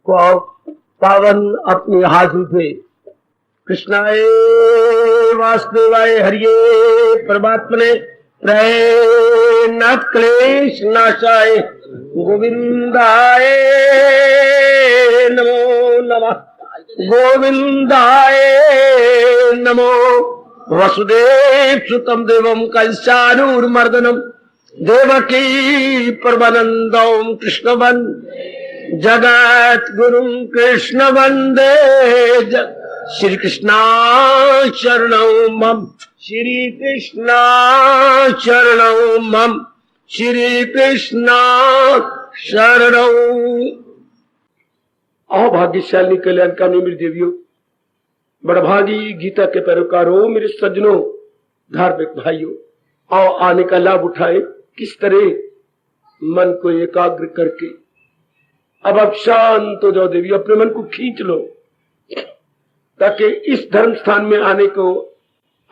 पावन अपने हाथ उठे। कृष्णाय वासुदेवाय हरिये परमात्मने प्रणत क्लेश नाशाय गोविंदाय नमो नमः। गोविंदाय नमो। वसुदेव सुतम देवम कंसानूरमर्दनम देवकी परमानंदम कृष्ण जगत गुरु कृष्ण वंदे श्री कृष्णा शरणौ मम। श्री कृष्णा शरणौ मम। श्री कृष्णा शरणौ। आओ भाग्यशाली कल्याणकामी मेरी देवियों, बड़भागी गीता के पैरोकारों, मेरे सज्जनों, धार्मिक भाइयों, आओ आने का लाभ उठाए। किस तरह मन को एकाग्र करके अब आप शांत हो जाओ देवी, अपने मन को खींच लो ताकि इस धर्म स्थान में आने को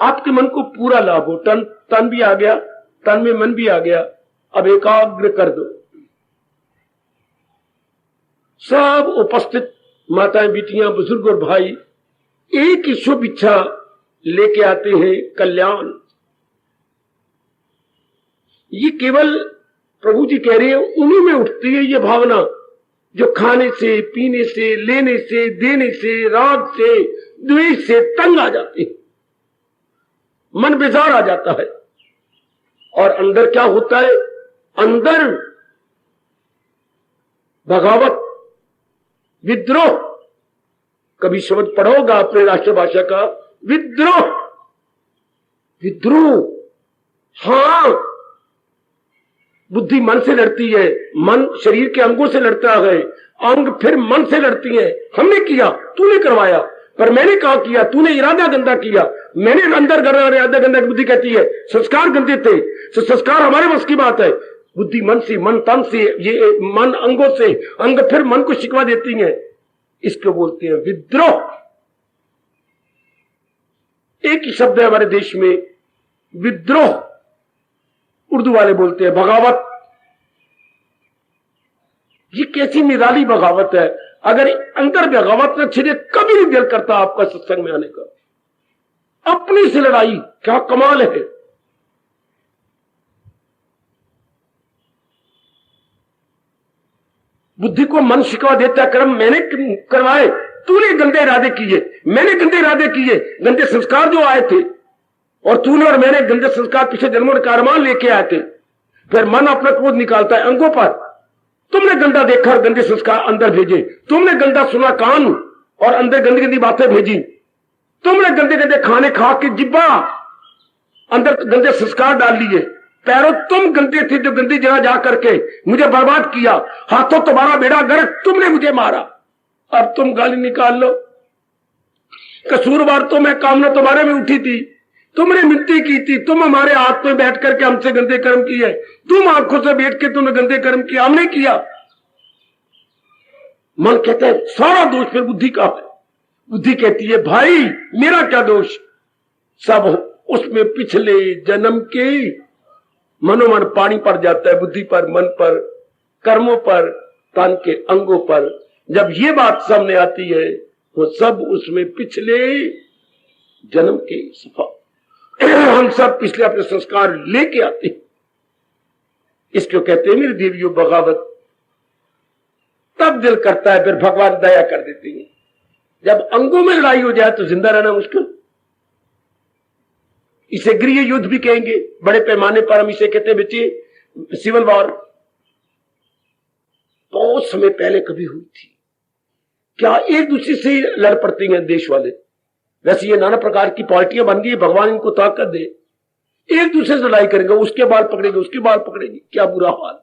आपके मन को पूरा लाभ हो। तन भी आ गया, तन में मन भी आ गया, अब एकाग्र कर दो। सब उपस्थित माताएं, बेटियां, बुजुर्ग और भाई एक ही शुभ इच्छा लेके आते हैं, कल्याण। ये केवल प्रभु जी कह रहे हैं उन्हीं में उठती है ये भावना जो खाने से, पीने से, लेने से, देने से, राग से, द्वेष से तंग आ जाते हैं, मन बेजार आ जाता है। और अंदर क्या होता है? अंदर बगावत, विद्रोह। कभी शब्द पढ़ोगा अपने राष्ट्रभाषा का, विद्रोह। विद्रोह, हां, बुद्धि मन से लड़ती है, मन शरीर के अंगों से लड़ता है, अंग फिर मन से लड़ती है। हमने किया, तूने करवाया, पर मैंने कहा किया, तूने इरादा गंदा किया, मैंने अंदर इरादा गंदा। बुद्धि कहती है संस्कार गंदे थे, तो संस्कार हमारे बस की बात है। बुद्धि मन से, मन तन से, ये मन अंगों से, अंग फिर मन को शिकवा देती है। इसको बोलते हैं विद्रोह। एक ही शब्द है हमारे देश में, विद्रोह। उर्दू वाले बोलते हैं बगावत। ये कैसी निराली बगावत है। अगर अंदर बगावत न छिड़े, कभी नहीं दिल करता आपका सत्संग में आने का। अपनी से लड़ाई, क्या कमाल है। बुद्धि को मन शिकवा देता, कर्म मैंने करवाए, तूने गंदे इरादे किए, मैंने गंदे इरादे किए, गंदे संस्कार जो आए थे, और तूने और मैंने गंदे संस्कार पिछले जन्मों के कारमान लेके आए थे। फिर मन अपना क्रोध निकालता है अंगों पर। तुमने गंदा देखा और गंदे संस्कार अंदर भेजे, तुमने गंदा सुना कान और अंदर गंदी गंदी बातें भेजी, तुमने गंदे गंदे खाने खा के जिब्बा अंदर गंदे संस्कार डाल लिए, पैरों तुम गंदे थे जो गंदी जगह जा करके मुझे बर्बाद किया, हाथों तुम्हारा बेड़ा गर्क, तुमने मुझे मारा। अब तुम गाली निकाल लो। कसूरवार तो मैं, कामना तुम्हारे में उठी थी, तुमने मिनती की थी, तुम हमारे हाथ में बैठ करके हमसे गंदे कर्म किए, तुम आंखों से बैठ के तुमने गंदे कर्म किया, हमने किया। मन कहता है सारा दोष फिर बुद्धि का है। बुद्धि कहती है भाई मेरा क्या दोष, सब उसमें पिछले जन्म के मनोमन पानी पड़ जाता है, बुद्धि पर, मन पर, कर्मों पर, तन के अंगों पर। जब ये बात सामने आती है वो सब उसमें पिछले जन्म के सफा हम सब पिछले अपने संस्कार लेके आते हैं। इसको कहते हैं मेरी देवियों बगावत। तब दिल करता है, फिर भगवान दया कर देते हैं। जब अंगों में लड़ाई हो जाए तो जिंदा रहना मुश्किल। इसे गृह युद्ध भी कहेंगे, बड़े पैमाने पर हम इसे कहते हैं बच्चे सिविल वॉर। बहुत समय पहले कभी हुई थी। क्या एक दूसरे से लड़ पड़ते हैं देश वाले? वैसे ये नाना प्रकार की पार्टियां बन गई, भगवान इनको ताकत दे, एक दूसरे से लड़ाई करेंगे, उसके बाल पकड़ेंगे, उसके बाल पकड़ेंगे, क्या बुरा हाल।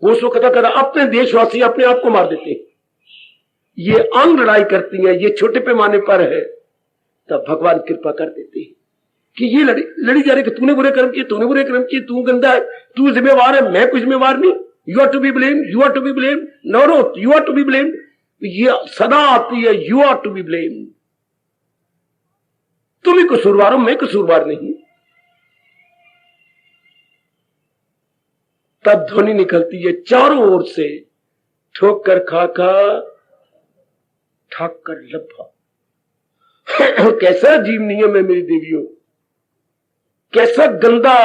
वो उसको कथा कर अपने देशवासी अपने आप को मार देते हैं। ये अंग लड़ाई करती है, ये छोटे पैमाने पर है, तब भगवान कृपा कर देते हैं कि ये लड़ी जा रही कि तूने बुरे कर्म किए, तूने बुरे कर्म किए, तू गंदा है, तू जिम्मेवार है, मैं कुछ जिम्मेवार नहीं। You are to be blame, you are to be blame, no you are to be blame. ये सदा आती है, you are to be blame. तुम ही कसूरवार हो, मैं कसूरवार नहीं। तब ध्वनि निकलती है चारों ओर से, ठोकर खा खा ठाक कर लब्भा। कैसा अजीब नियम है मेरी देवियों, कैसा गंदा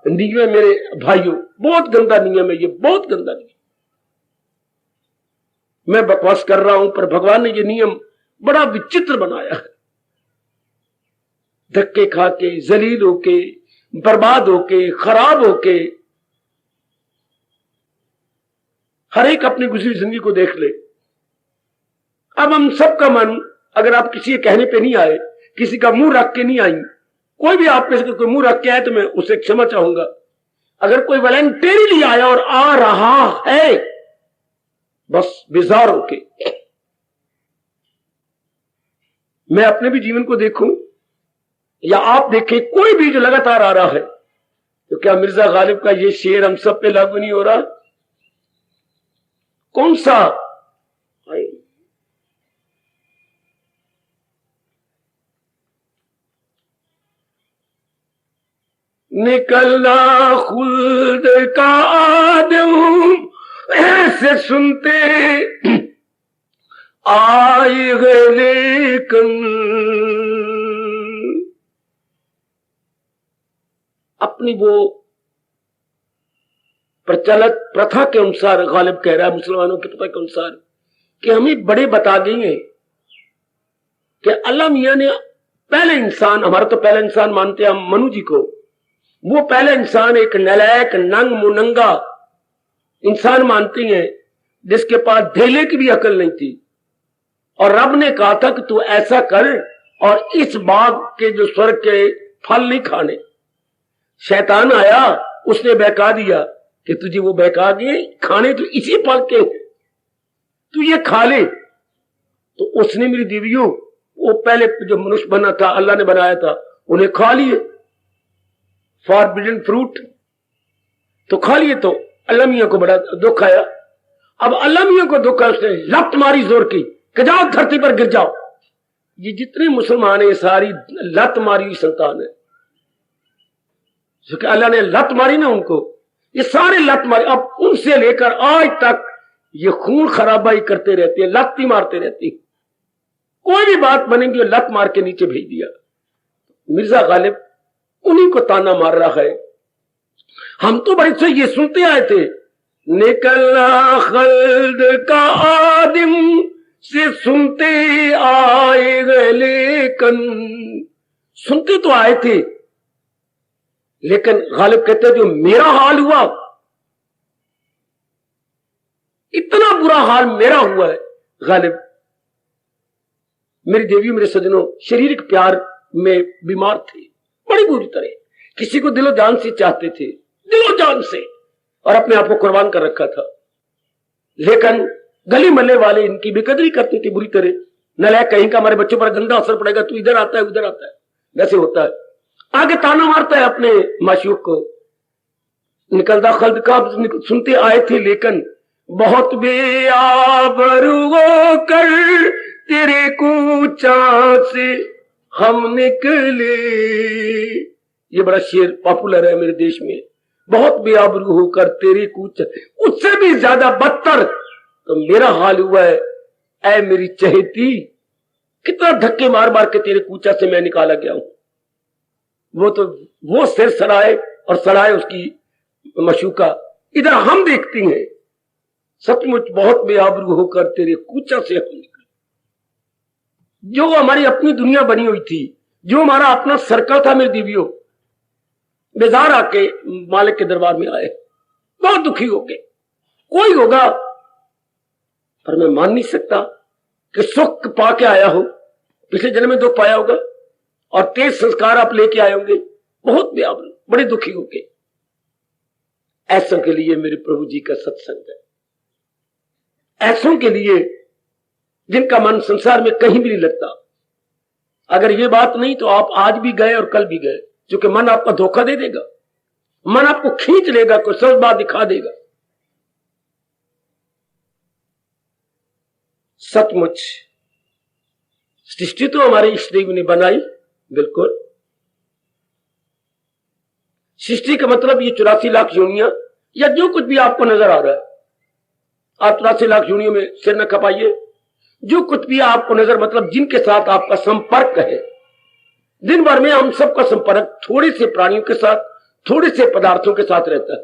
नियम है मेरे भाइयों, बहुत गंदा नियम है ये, बहुत गंदा नियम। मैं बकवास कर रहा हूं पर भगवान ने ये नियम बड़ा विचित्र बनाया है। धक्के खा के, जलील होके, बर्बाद होके, खराब होके, हर एक अपनी गुजरी जिंदगी को देख ले। अब हम सबका मन, अगर आप किसी के कहने पे नहीं आए, किसी का मुंह रख के नहीं आई, कोई भी आप में से कोई मुंह रख के आए तो मैं उसे क्षमा चाहूंगा। अगर कोई वॉलंटियरली आया और आ रहा है बस बेजार होके, मैं अपने भी जीवन को देखूं या आप देखें, कोई भी जो लगातार आ रहा है, तो क्या मिर्जा गालिब का ये शेर हम सब पे लागू नहीं हो रहा? कौन सा निकलना खुल्द का आदम ऐसे सुनते आए गए लेकिन अपनी वो प्रचलित प्रथा के अनुसार गालिब कह रहा है, मुसलमानों की प्रथा के अनुसार, कि हमें बड़े बता देंगे कि अल्लाह मियां ने पहले इंसान, हमारा तो पहला इंसान मानते हैं हम मनु जी को, वो पहला इंसान एक नलायक नंग मुनंगा इंसान मानते हैं जिसके पास ढेले की भी अकल नहीं थी, और रब ने कहा था कि तू ऐसा कर और इस बाग के जो स्वर्ग के फल नहीं खाने। शैतान आया, उसने बहका दिया कि तुझे वो बहका दिए खाने तो इसी फल के, तू ये खा ले। तो उसने मेरी देवियों वो पहले जो मनुष्य बना था, अल्लाह ने बनाया था, उन्हें खा लिए फॉरबिडन फ्रूट, तो खा लिए। तो अल्लाह मियां को बड़ा दुख आया। अब अल्लाह मियां को दुख आया, उसने लत मारी जोर की कि जाओ धरती पर गिर जाओ। ये जितने मुसलमान है सारी लत मारी हुई संतान है, जो कि अल्लाह ने लत मारी ना उनको, ये सारे लत मारी। अब उनसे लेकर आज तक ये खून खराबाई करते रहते हैं, लत ही मारते रहते हैं। कोई भी बात बनेगी लत मार के नीचे भेज दिया। मिर्जा गालिब उन्हीं को ताना मार रहा है। हम तो बड़े से ये सुनते आए थे, निकलना खल्द का आदिम से सुनते आए गए लेकिन, सुनते तो आए थे लेकिन गालिब कहते जो मेरा हाल हुआ, इतना बुरा हाल मेरा हुआ है गालिब। मेरी देवी, मेरे सजनों, शारीरिक प्यार में बीमार थे बड़ी बुरी तरह, किसी को दिलो जान से चाहते थे, दिलो जान से, और अपने आप को कुर्बान कर रखा था। लेकिन गली मल्ले वाले इनकी बेकदरी करते थे बुरी तरह। नलायक कहीं का हमारे बच्चों पर गंदा असर पड़ेगा, तू इधर आता है उधर आता है, वैसे होता है। आगे ताना मारता है अपने माशूक को, निकलता खल्द का सुनते आए थे लेकिन बहुत बेआबरू कर तेरे कूचा से हम निकले। ये बड़ा शेर पॉपुलर है मेरे देश में, बहुत बेआबरू होकर तेरे कूचा, उससे भी ज्यादा बदतर तो मेरा हाल हुआ है ऐ मेरी चहेती, कितना धक्के मार मार के तेरे कूचा से मैं निकाला गया हूं। वो तो वो सिर सड़ाए और सड़ाए उसकी मशूका, इधर हम देखती हैं सचमुच बहुत बेआबरू होकर तेरे कूचा से हम निकले। जो हमारी अपनी दुनिया बनी हुई थी, जो हमारा अपना सर्कल था मेरी देवियों, बेजार आके मालिक के दरबार में आए, बहुत दुखी हो गए। कोई होगा पर मैं मान नहीं सकता कि सुख पाके आया हो, पिछले जन्म में दुख पाया होगा और तेज संस्कार आप लेके आए होंगे, बहुत बेआबरू, बड़े दुखी हो गए। ऐसों के लिए मेरे प्रभु जी का सत्संग है, ऐसों के लिए जिनका मन संसार में कहीं भी नहीं लगता। अगर ये बात नहीं तो आप आज भी गए और कल भी गए, क्योंकि मन आपका धोखा दे देगा, मन आपको खींच लेगा, कोई सरल बात दिखा देगा। सचमुच सृष्टि तो हमारे इष्ट देव ने बनाई, बिल्कुल। सृष्टि का मतलब ये 84 लाख योनियां या जो कुछ भी आपको नजर आ रहा है, आप 84 लाख योनियों में सिर न खपाइए। जो कुछ भी आपको नजर, मतलब जिनके साथ आपका संपर्क है, दिन भर में हम सबका संपर्क थोड़े से प्राणियों के साथ, थोड़े से पदार्थों के साथ रहता है।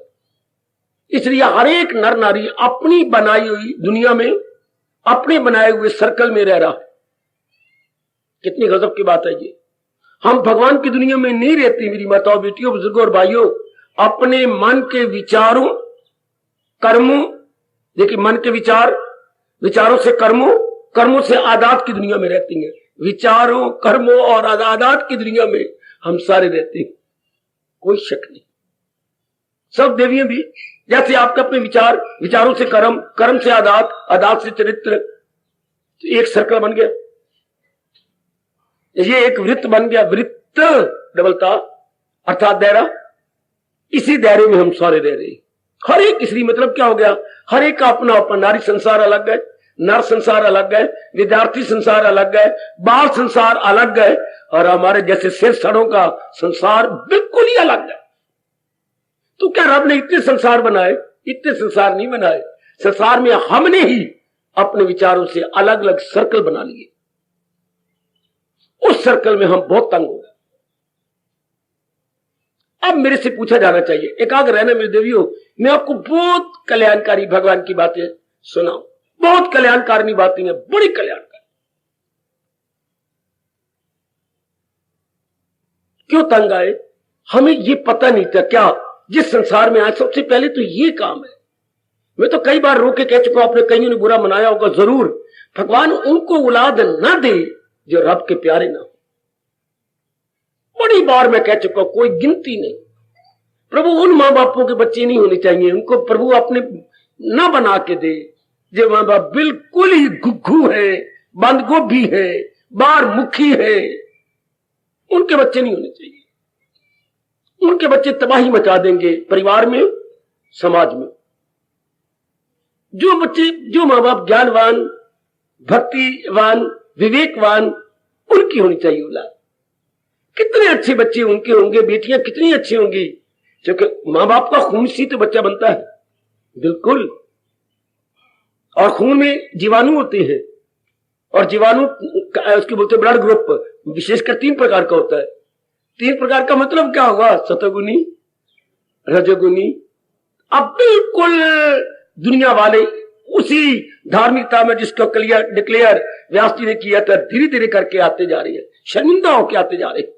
इसलिए हर एक नर नारी अपनी बनाई हुई दुनिया में, अपने बनाए हुए सर्कल में रह रहा है। कितनी गजब की बात है ये। हम भगवान की दुनिया में नहीं रहते मेरी माताओं, बेटियों, बुजुर्गों और भाइयों। अपने मन के विचारों, कर्मों, देखिए मन के विचार, विचारों से कर्मों, कर्मों से आदात की दुनिया में रहती हैं। विचारों, कर्मों और आदात की दुनिया में हम सारे रहते हैं, कोई शक नहीं। सब देवियां भी, जैसे आपके अपने विचार, विचारों से कर्म, कर्म से आदात, आदात से चरित्र, तो एक सर्कल बन गया, ये एक वृत्त बन गया। वृत्त डबलता अर्थात दायरा, इसी दायरे में हम सारे रह रहे हैं। हर एक, इसलिए मतलब क्या हो गया, हर एक का अपना अपना, नारी संसार अलग है, नर संसार अलग है, विद्यार्थी संसार अलग है, बाल संसार अलग है, और हमारे जैसे सिर सड़ों का संसार बिल्कुल ही अलग है। तो क्या रब ने इतने संसार बनाए? इतने संसार नहीं बनाए। संसार में हमने ही अपने विचारों से अलग अलग सर्कल बना लिए। उस सर्कल में हम बहुत तंग हो गए। अब मेरे से पूछा जाना चाहिए, एकाग्र रहना मेरे देवियों, मैं आपको बहुत कल्याणकारी भगवान की बातें सुनाऊं, बहुत कल्याणकारी बातें हैं, बड़ी कल्याणकारी। क्यों तंग आए? हमें ये पता नहीं था क्या जिस संसार में आए सबसे पहले तो ये काम है। मैं तो कई बार रोके कह चुका, आपने कईयों ने बुरा मनाया होगा, जरूर। भगवान उनको औलाद ना दे जो रब के प्यारे ना हो। बड़ी बार मैं कह चुका, कोई गिनती नहीं। प्रभु उन मां बापों के बच्चे नहीं होने चाहिए, उनको प्रभु अपने ना बना के दे जो मां बाप बिल्कुल ही घुघू है, बंद गोभी है, बार मुखी है, उनके बच्चे नहीं होने चाहिए। उनके बच्चे तबाही मचा देंगे परिवार में, समाज में। जो बच्चे, जो मां बाप ज्ञानवान, भक्तिवान, विवेकवान, उनकी होनी चाहिए औलाद। कितने अच्छे बच्चे उनके होंगे, बेटियां कितनी अच्छी होंगी, क्योंकि मां बाप का खून से तो बच्चा बनता है, बिल्कुल। और खून में जीवाणु होते हैं, और जीवाणु उसके बोलते ब्लड ग्रुप विशेषकर 3 प्रकार का होता है। 3 प्रकार का मतलब क्या हुआ? सतोगुनी, रजोगुनी। अब बिल्कुल दुनिया वाले उसी धार्मिकता में जिसको डिक्लेयर व्यास जी ने किया था, धीरे धीरे करके आते जा रही है, शर्मिंदा होके आते जा रहे हैं।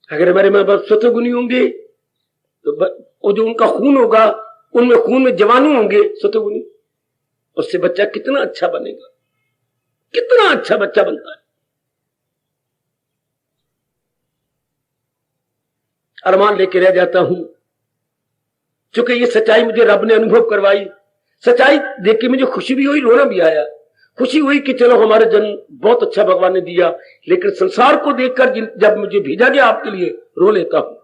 अगर हमारे मां बाप सतोगुनी होंगे तो वो जो उनका खून होगा, उनमें खून में जीवाणु होंगे सतोगुनी, उससे बच्चा कितना अच्छा बनेगा, कितना अच्छा बच्चा बनता है। अरमान लेके रह जाता हूं, क्योंकि ये सच्चाई मुझे रब ने अनुभव करवाई। सच्चाई देख के मुझे खुशी भी हुई, रोना भी आया। खुशी हुई कि चलो हमारा जन्म बहुत अच्छा भगवान ने दिया, लेकिन संसार को देखकर जब मुझे भेजा गया आपके लिए, रो लेता हूं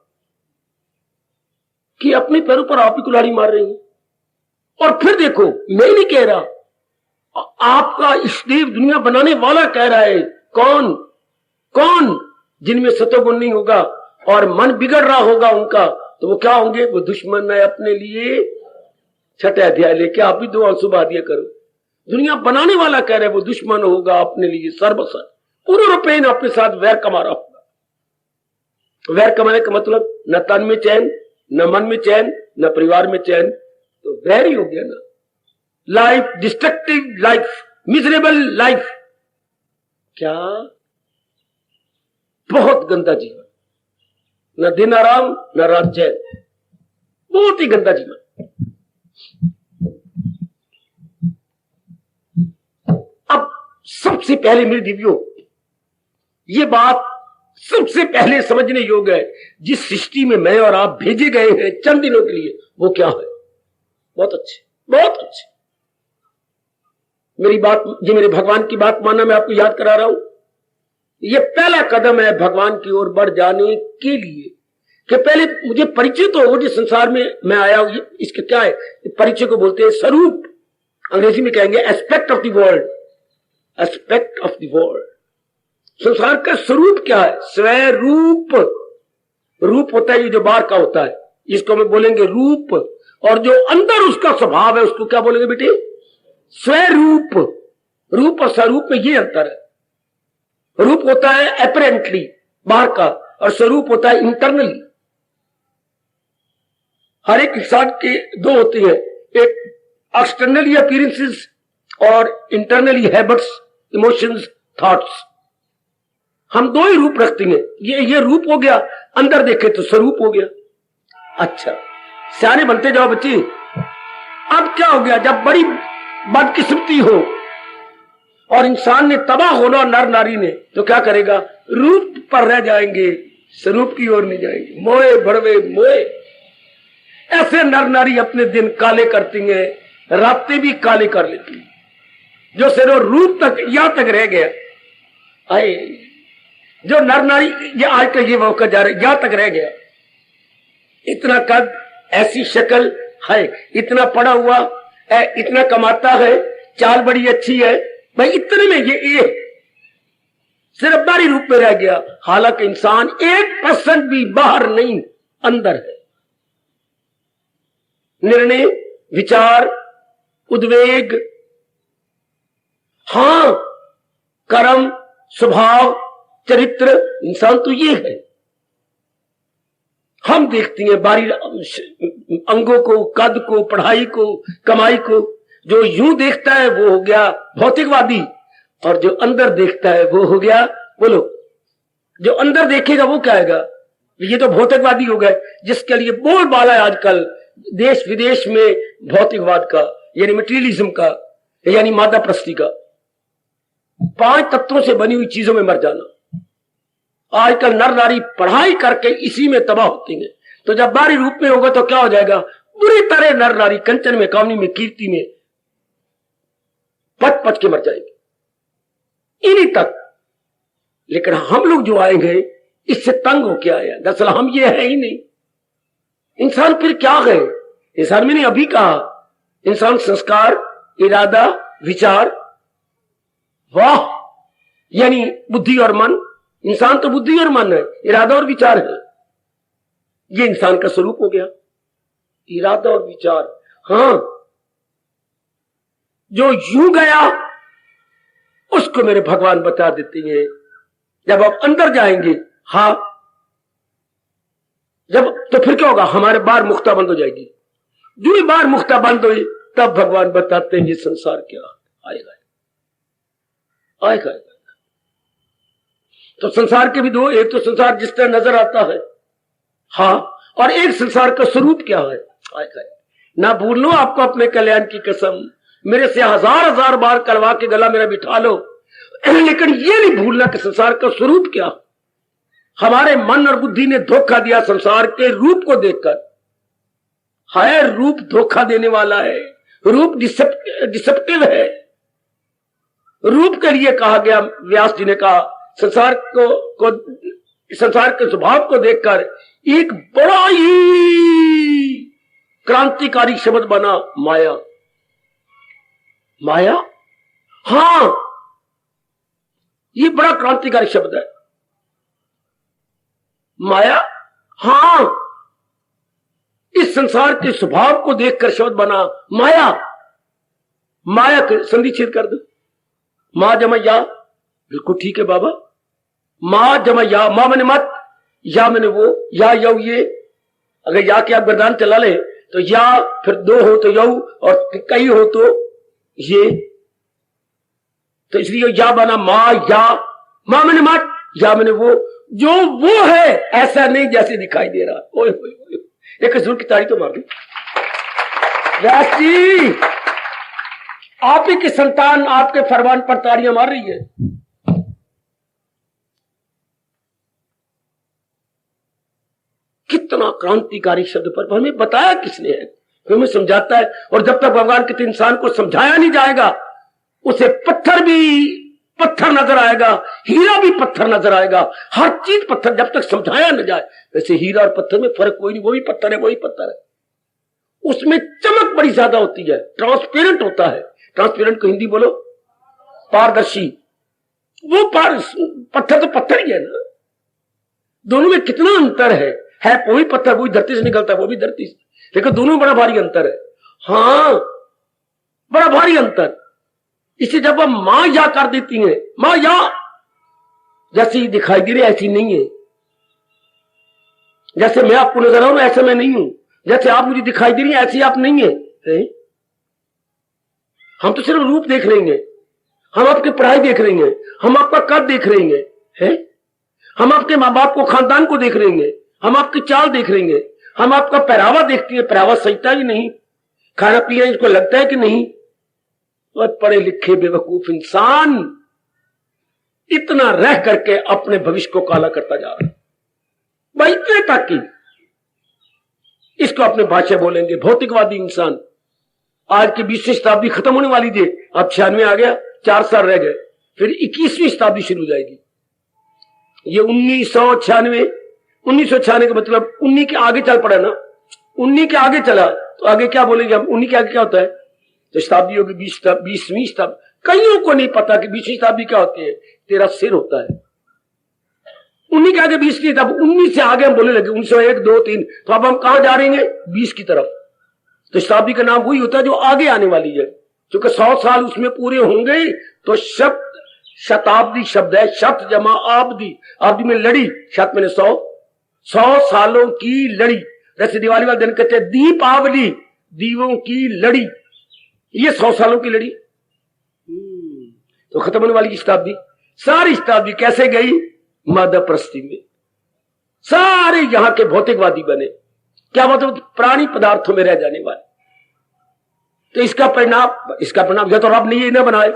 कि अपने पैरों पर आप ही कुल्हाड़ी मार रही हैं। और फिर देखो, मैं नहीं कह रहा, आपका इष्टदेव दुनिया बनाने वाला कह रहा है। कौन? कौन? जिनमें सतोगुण नहीं होगा और मन बिगड़ रहा होगा उनका, तो वो क्या होंगे? वो दुश्मन है अपने लिए। 6ठे अध्याय लेके आप भी 2 आंसू बहा दिया करो। दुनिया बनाने वाला कह रहा है वो दुश्मन होगा अपने लिए सर्वसर, पूरे रूपेण अपने साथ वैर कमा रहा होगा। वैर कमाने का मतलब न तन में चैन, न मन में चैन, न परिवार में चैन, तो वैर ही हो गया ना। Life, destructive life, miserable life, क्या बहुत गंदा जीवन, न दिन आराम न रात चैन, बहुत ही गंदा जीवन। अब सबसे पहले मेरे दिव्यो, ये बात सबसे पहले समझने योग्य है, जिस सृष्टि में मैं और आप भेजे गए हैं चंद दिनों के लिए, वो क्या है? बहुत अच्छे, बहुत अच्छे। मेरी बात, जो मेरे भगवान की बात मानना, मैं आपको याद करा रहा हूं। ये पहला कदम है भगवान की ओर बढ़ जाने के लिए, कि पहले मुझे परिचय तो हो जिस संसार में मैं आया हूं। इसके क्या है? परिचय को बोलते हैं स्वरूप, अंग्रेजी में कहेंगे aspect of the world. Aspect of the world, संसार का स्वरूप क्या है? स्वरूप। रूप होता है ये जो बाहर का होता है, इसको हम बोलेंगे रूप। और जो अंदर उसका स्वभाव है उसको क्या बोलेंगे बेटे? स्वरूप, रूप और स्वरूप में ये अंतर है। रूप होता है एपरेंटली बाहर का, और स्वरूप होता है इंटरनली। हर एक इंसान के दो होती है, एक एक्सटर्नली अपीयरेंसेस और इंटरनली हैबिट्स, इमोशंस, थॉट्स। हम दो ही रूप रखते हैं। ये रूप हो गया, अंदर देखे तो स्वरूप हो गया। अच्छा, सियाने बनते जाओ बच्चे। अब क्या हो गया, जब बड़ी बदकिस्मती हो और इंसान ने तबाह होना, नर नारी ने, तो क्या करेगा, रूप पर रह जाएंगे, स्वरूप की ओर नहीं जाएंगे। मोए भड़वे मोए, ऐसे नर नारी अपने दिन काले करती हैं, रातें भी काले कर लेती हैं। जो सिर्फ रूप तक यहां तक रह गया, आए जो नर नारी ये आज का ये मौका जा रहा है, यहां तक रह गया। इतना कद, ऐसी शक्ल है, इतना पड़ा हुआ है, इतना कमाता है, चाल बड़ी अच्छी है, भाई इतने में ये सिर्फ बाहरी रूप में रह गया। हालांकि इंसान 1% भी बाहर नहीं, अंदर है। निर्णय, विचार, उद्वेग, हां, कर्म, स्वभाव, चरित्र, इंसान तो ये है। हम देखते हैं बाहरी अंगों को, कद को, पढ़ाई को, कमाई को। जो यूं देखता है वो हो गया भौतिकवादी, और जो अंदर देखता है वो हो गया, बोलो, जो अंदर देखेगा वो क्या आएगा, ये तो भौतिकवादी हो गए। जिसके लिए बोलबाला है आजकल देश विदेश में भौतिकवाद का, यानी मटेरियलिज्म का, यानी मादा प्रस्ती का। 5 तत्वों से बनी हुई चीजों में मर जाना। आजकल नर नारी पढ़ाई करके इसी में तबाह होती है। तो जब बाहरी रूप में होगा तो क्या हो जाएगा, बुरी तरह नर नारी कंचन में, कामनी में, कीर्ति में पच पच के मर जाएंगे इन्हीं तक। लेकिन हम लोग जो आएंगे इससे तंग होके आए हैं। दरअसल हम ये है ही नहीं। इंसान फिर क्या है, इंसान मैंने अभी कहा, इंसान संस्कार, इरादा, विचार, वाह, यानी बुद्धि और मन। इंसान तो बुद्धि और मन है, इरादा और विचार है। ये इंसान का स्वरूप हो गया, इरादा और विचार। हां, जो यूं गया उसको मेरे भगवान बता देते हैं। जब आप अंदर जाएंगे, हां, जब तो फिर क्या होगा, हमारे बाहर मुक्ता बंद हो जाएगी। जो ही बाहर मुक्ता बंद हुई तब भगवान बताते हैं ये संसार क्या आएगा, आएगा। तो संसार के भी दो, एक तो संसार जिस तरह नजर आता है, हाँ, और एक संसार का स्वरूप क्या है, आएगा। ना भूल लो आपको अपने कल्याण की कसम, मेरे से 1000 बार करवा के गला मेरा बिठा लो, लेकिन ये नहीं भूलना कि संसार का स्वरूप क्या। हमारे मन और बुद्धि ने धोखा दिया संसार के रूप को देखकर। हाय, रूप धोखा देने वाला है, रूप डिसेप्टिव है। रूप के लिए कहा गया, व्यास जी ने कहा, संसार के स्वभाव को देखकर एक बड़ा ही क्रांतिकारी शब्द बना, माया। माया, हां, ये बड़ा क्रांतिकारी शब्द है, माया। हां, इस संसार के स्वभाव को देखकर शब्द बना, माया। माया के संधि छेद कर दो, मां जमा या, बिल्कुल ठीक है बाबा। मां जमा या, मां मैंने मत, या मैंने वो, या यौ ये। अगर या के आप गर्दान चला ले तो या, फिर 2 हो तो यौ, और कई हो तो ये। तो इसलिए या बना मां या, मां मैंने मत, या मैंने वो। जो वो है ऐसा नहीं जैसे दिखाई दे रहा। ओए ओए ओए, एक जोर की ताड़ी तो मार दो। व्यास जी, आप ही की संतान आपके फरमान पर ताड़ियां मार रही है। कितना क्रांतिकारी शब्द पर हमें बताया किसने है, हमें समझाता है। और जब तक भगवान के इंसान को समझाया नहीं जाएगा, उसे पत्थर भी पत्थर नजर आएगा, हीरा भी पत्थर नजर आएगा, हर चीज पत्थर, जब तक समझाया न जाए। वैसे हीरा और पत्थर में फर्क कोई नहीं, वो भी पत्थर है, वही पत्थर है। उसमें चमक बड़ी ज्यादा होती है, ट्रांसपेरेंट होता है। ट्रांसपेरेंट को हिंदी बोलो, पारदर्शी। वो पत्थर तो पत्थर ही है ना, दोनों में कितना अंतर है वो भी पत्थर, वो भी धरती से निकलता है, वो भी धरती से, लेकिन दोनों में बड़ा भारी अंतर है। हाँ, बड़ा भारी अंतर। इसे जब हम मां या कर देती हैं, मां या जैसी दिखाई दे रही ऐसी नहीं है, जैसे मैं आपको नजर आ रहा हूं ऐसे मैं नहीं हूं, जैसे आप मुझे दिखाई दे रही हैं ऐसी आप नहीं है। हम तो सिर्फ रूप देख रहे हैं, हम आपकी पढ़ाई देख रहे हैं, हम आपका कद देख रहे हैं, हम आपके माँ बाप को, खानदान को देख रहे हैं, हम आपकी चाल देख रहे हैं, हम आपका पहरावा देखते हैं, पहरावा सजता ही नहीं, खाना पीना इसको लगता है कि नहीं। और पढ़े लिखे बेवकूफ इंसान इतना रह करके अपने भविष्य को काला करता जा रहा है भाई, इतने तक की इसको अपने भाषा बोलेंगे भौतिकवादी इंसान। आज की 20वीं शताब्दी खत्म होने वाली थी, अब 96 आ गया, 4 साल रह गए, फिर 21वीं शताब्दी शुरू हो जाएगी। ये 1996 का मतलब 19 के आगे चल पड़ा ना, 19 के आगे चला तो आगे क्या बोलेंगे हम, 19 के आगे क्या होता है, तो शताब्दी होगी 20वीं शताब्दी। कईयों को नहीं पता कि 20वीं शताब्दी क्या होती है, तेरा सिर होता है। 19 के आगे 20 की, तब 19 से आगे हम बोलने लगे 1901, 2, 3, तो अब हम कहां जा रहे हैं, 20 की तरफ। तो शताब्दी का नाम वही होता है जो आगे आने वाली है, क्योंकि 100 साल उसमें पूरे होंगे। तो शब्द शताब्दी शब्द है, शत जमा आब्दी, आब्दी में लड़ी, शत मैंने 100 सालों की लड़ी। जैसे दिवाली वाले दिन कहते हैं दीपावली, दीवों की लड़ी, ये 100 सालों की लड़ी। तो खत्म होने वाली शताब्दी, सारी शताब्दी कैसे गई, मादा प्रस्ती में। सारे यहां के भौतिकवादी बने, क्या मतलब प्राणी पदार्थों में रह जाने वाले। तो इसका परिणाम या तो रब ने ये ना बनाए,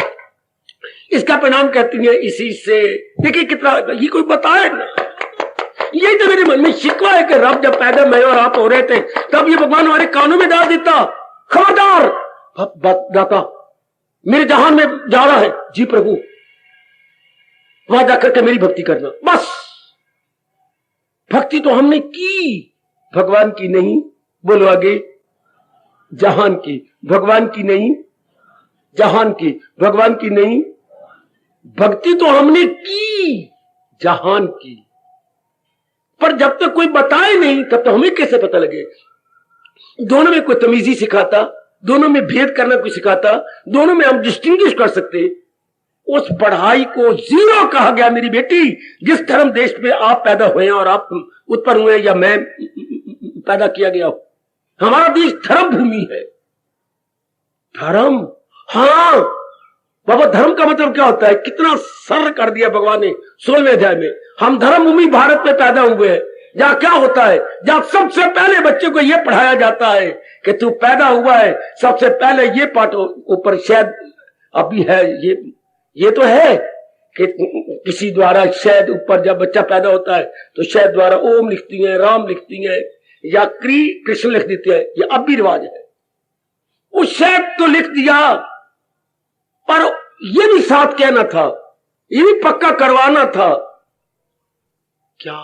इसका परिणाम कहती है इसी से। देखिए कितना ये कोई बताए ना, ये तो मेरे मन में शिकवा है कि रब जब पैदा मैं और आप हो रहे थे तब ये भगवान हमारे कानों में डाल देता, खबरदार दाता मेरे जहान में जा रहा है, जी प्रभु वहां जाकर के मेरी भक्ति करना। बस भक्ति तो हमने की, भगवान की नहीं, बोलो आगे, जहान की, भगवान की नहीं, जहान की, भगवान की नहीं। भक्ति तो हमने की जहान की, पर जब तक कोई बताए नहीं तब तक हमें कैसे पता लगे। दोनों में कोई तमीजी सिखाता, दोनों में भेद करना कोई सिखाता, दोनों में हम डिस्टिंग्विश कर सकते। उस पढ़ाई को जीरो कहा गया मेरी बेटी। जिस धर्म देश में आप पैदा हुए हैं और आप उत्पन्न हुए या मैं पैदा किया गया हो, हमारा देश धर्म भूमि है। धर्म, हाँ बाबा, धर्म का मतलब क्या होता है, कितना सरल कर दिया भगवान ने 16वें अध्याय में। हम धर्म भूमि भारत में पैदा हुए हैं, जहां क्या होता है, जहां सबसे पहले बच्चे को यह पढ़ाया जाता है कि तू पैदा हुआ है, सबसे पहले ये पाठ ऊपर शायद अभी है, ये तो है कि किसी द्वारा शायद ऊपर जब बच्चा पैदा होता है तो शायद द्वारा ओम लिखती है, राम लिखती है या कृष्ण लिख देती है, ये अब भी रिवाज है। उस शायद तो लिख दिया, पर ये भी साथ कहना था, ये भी पक्का करवाना था। क्या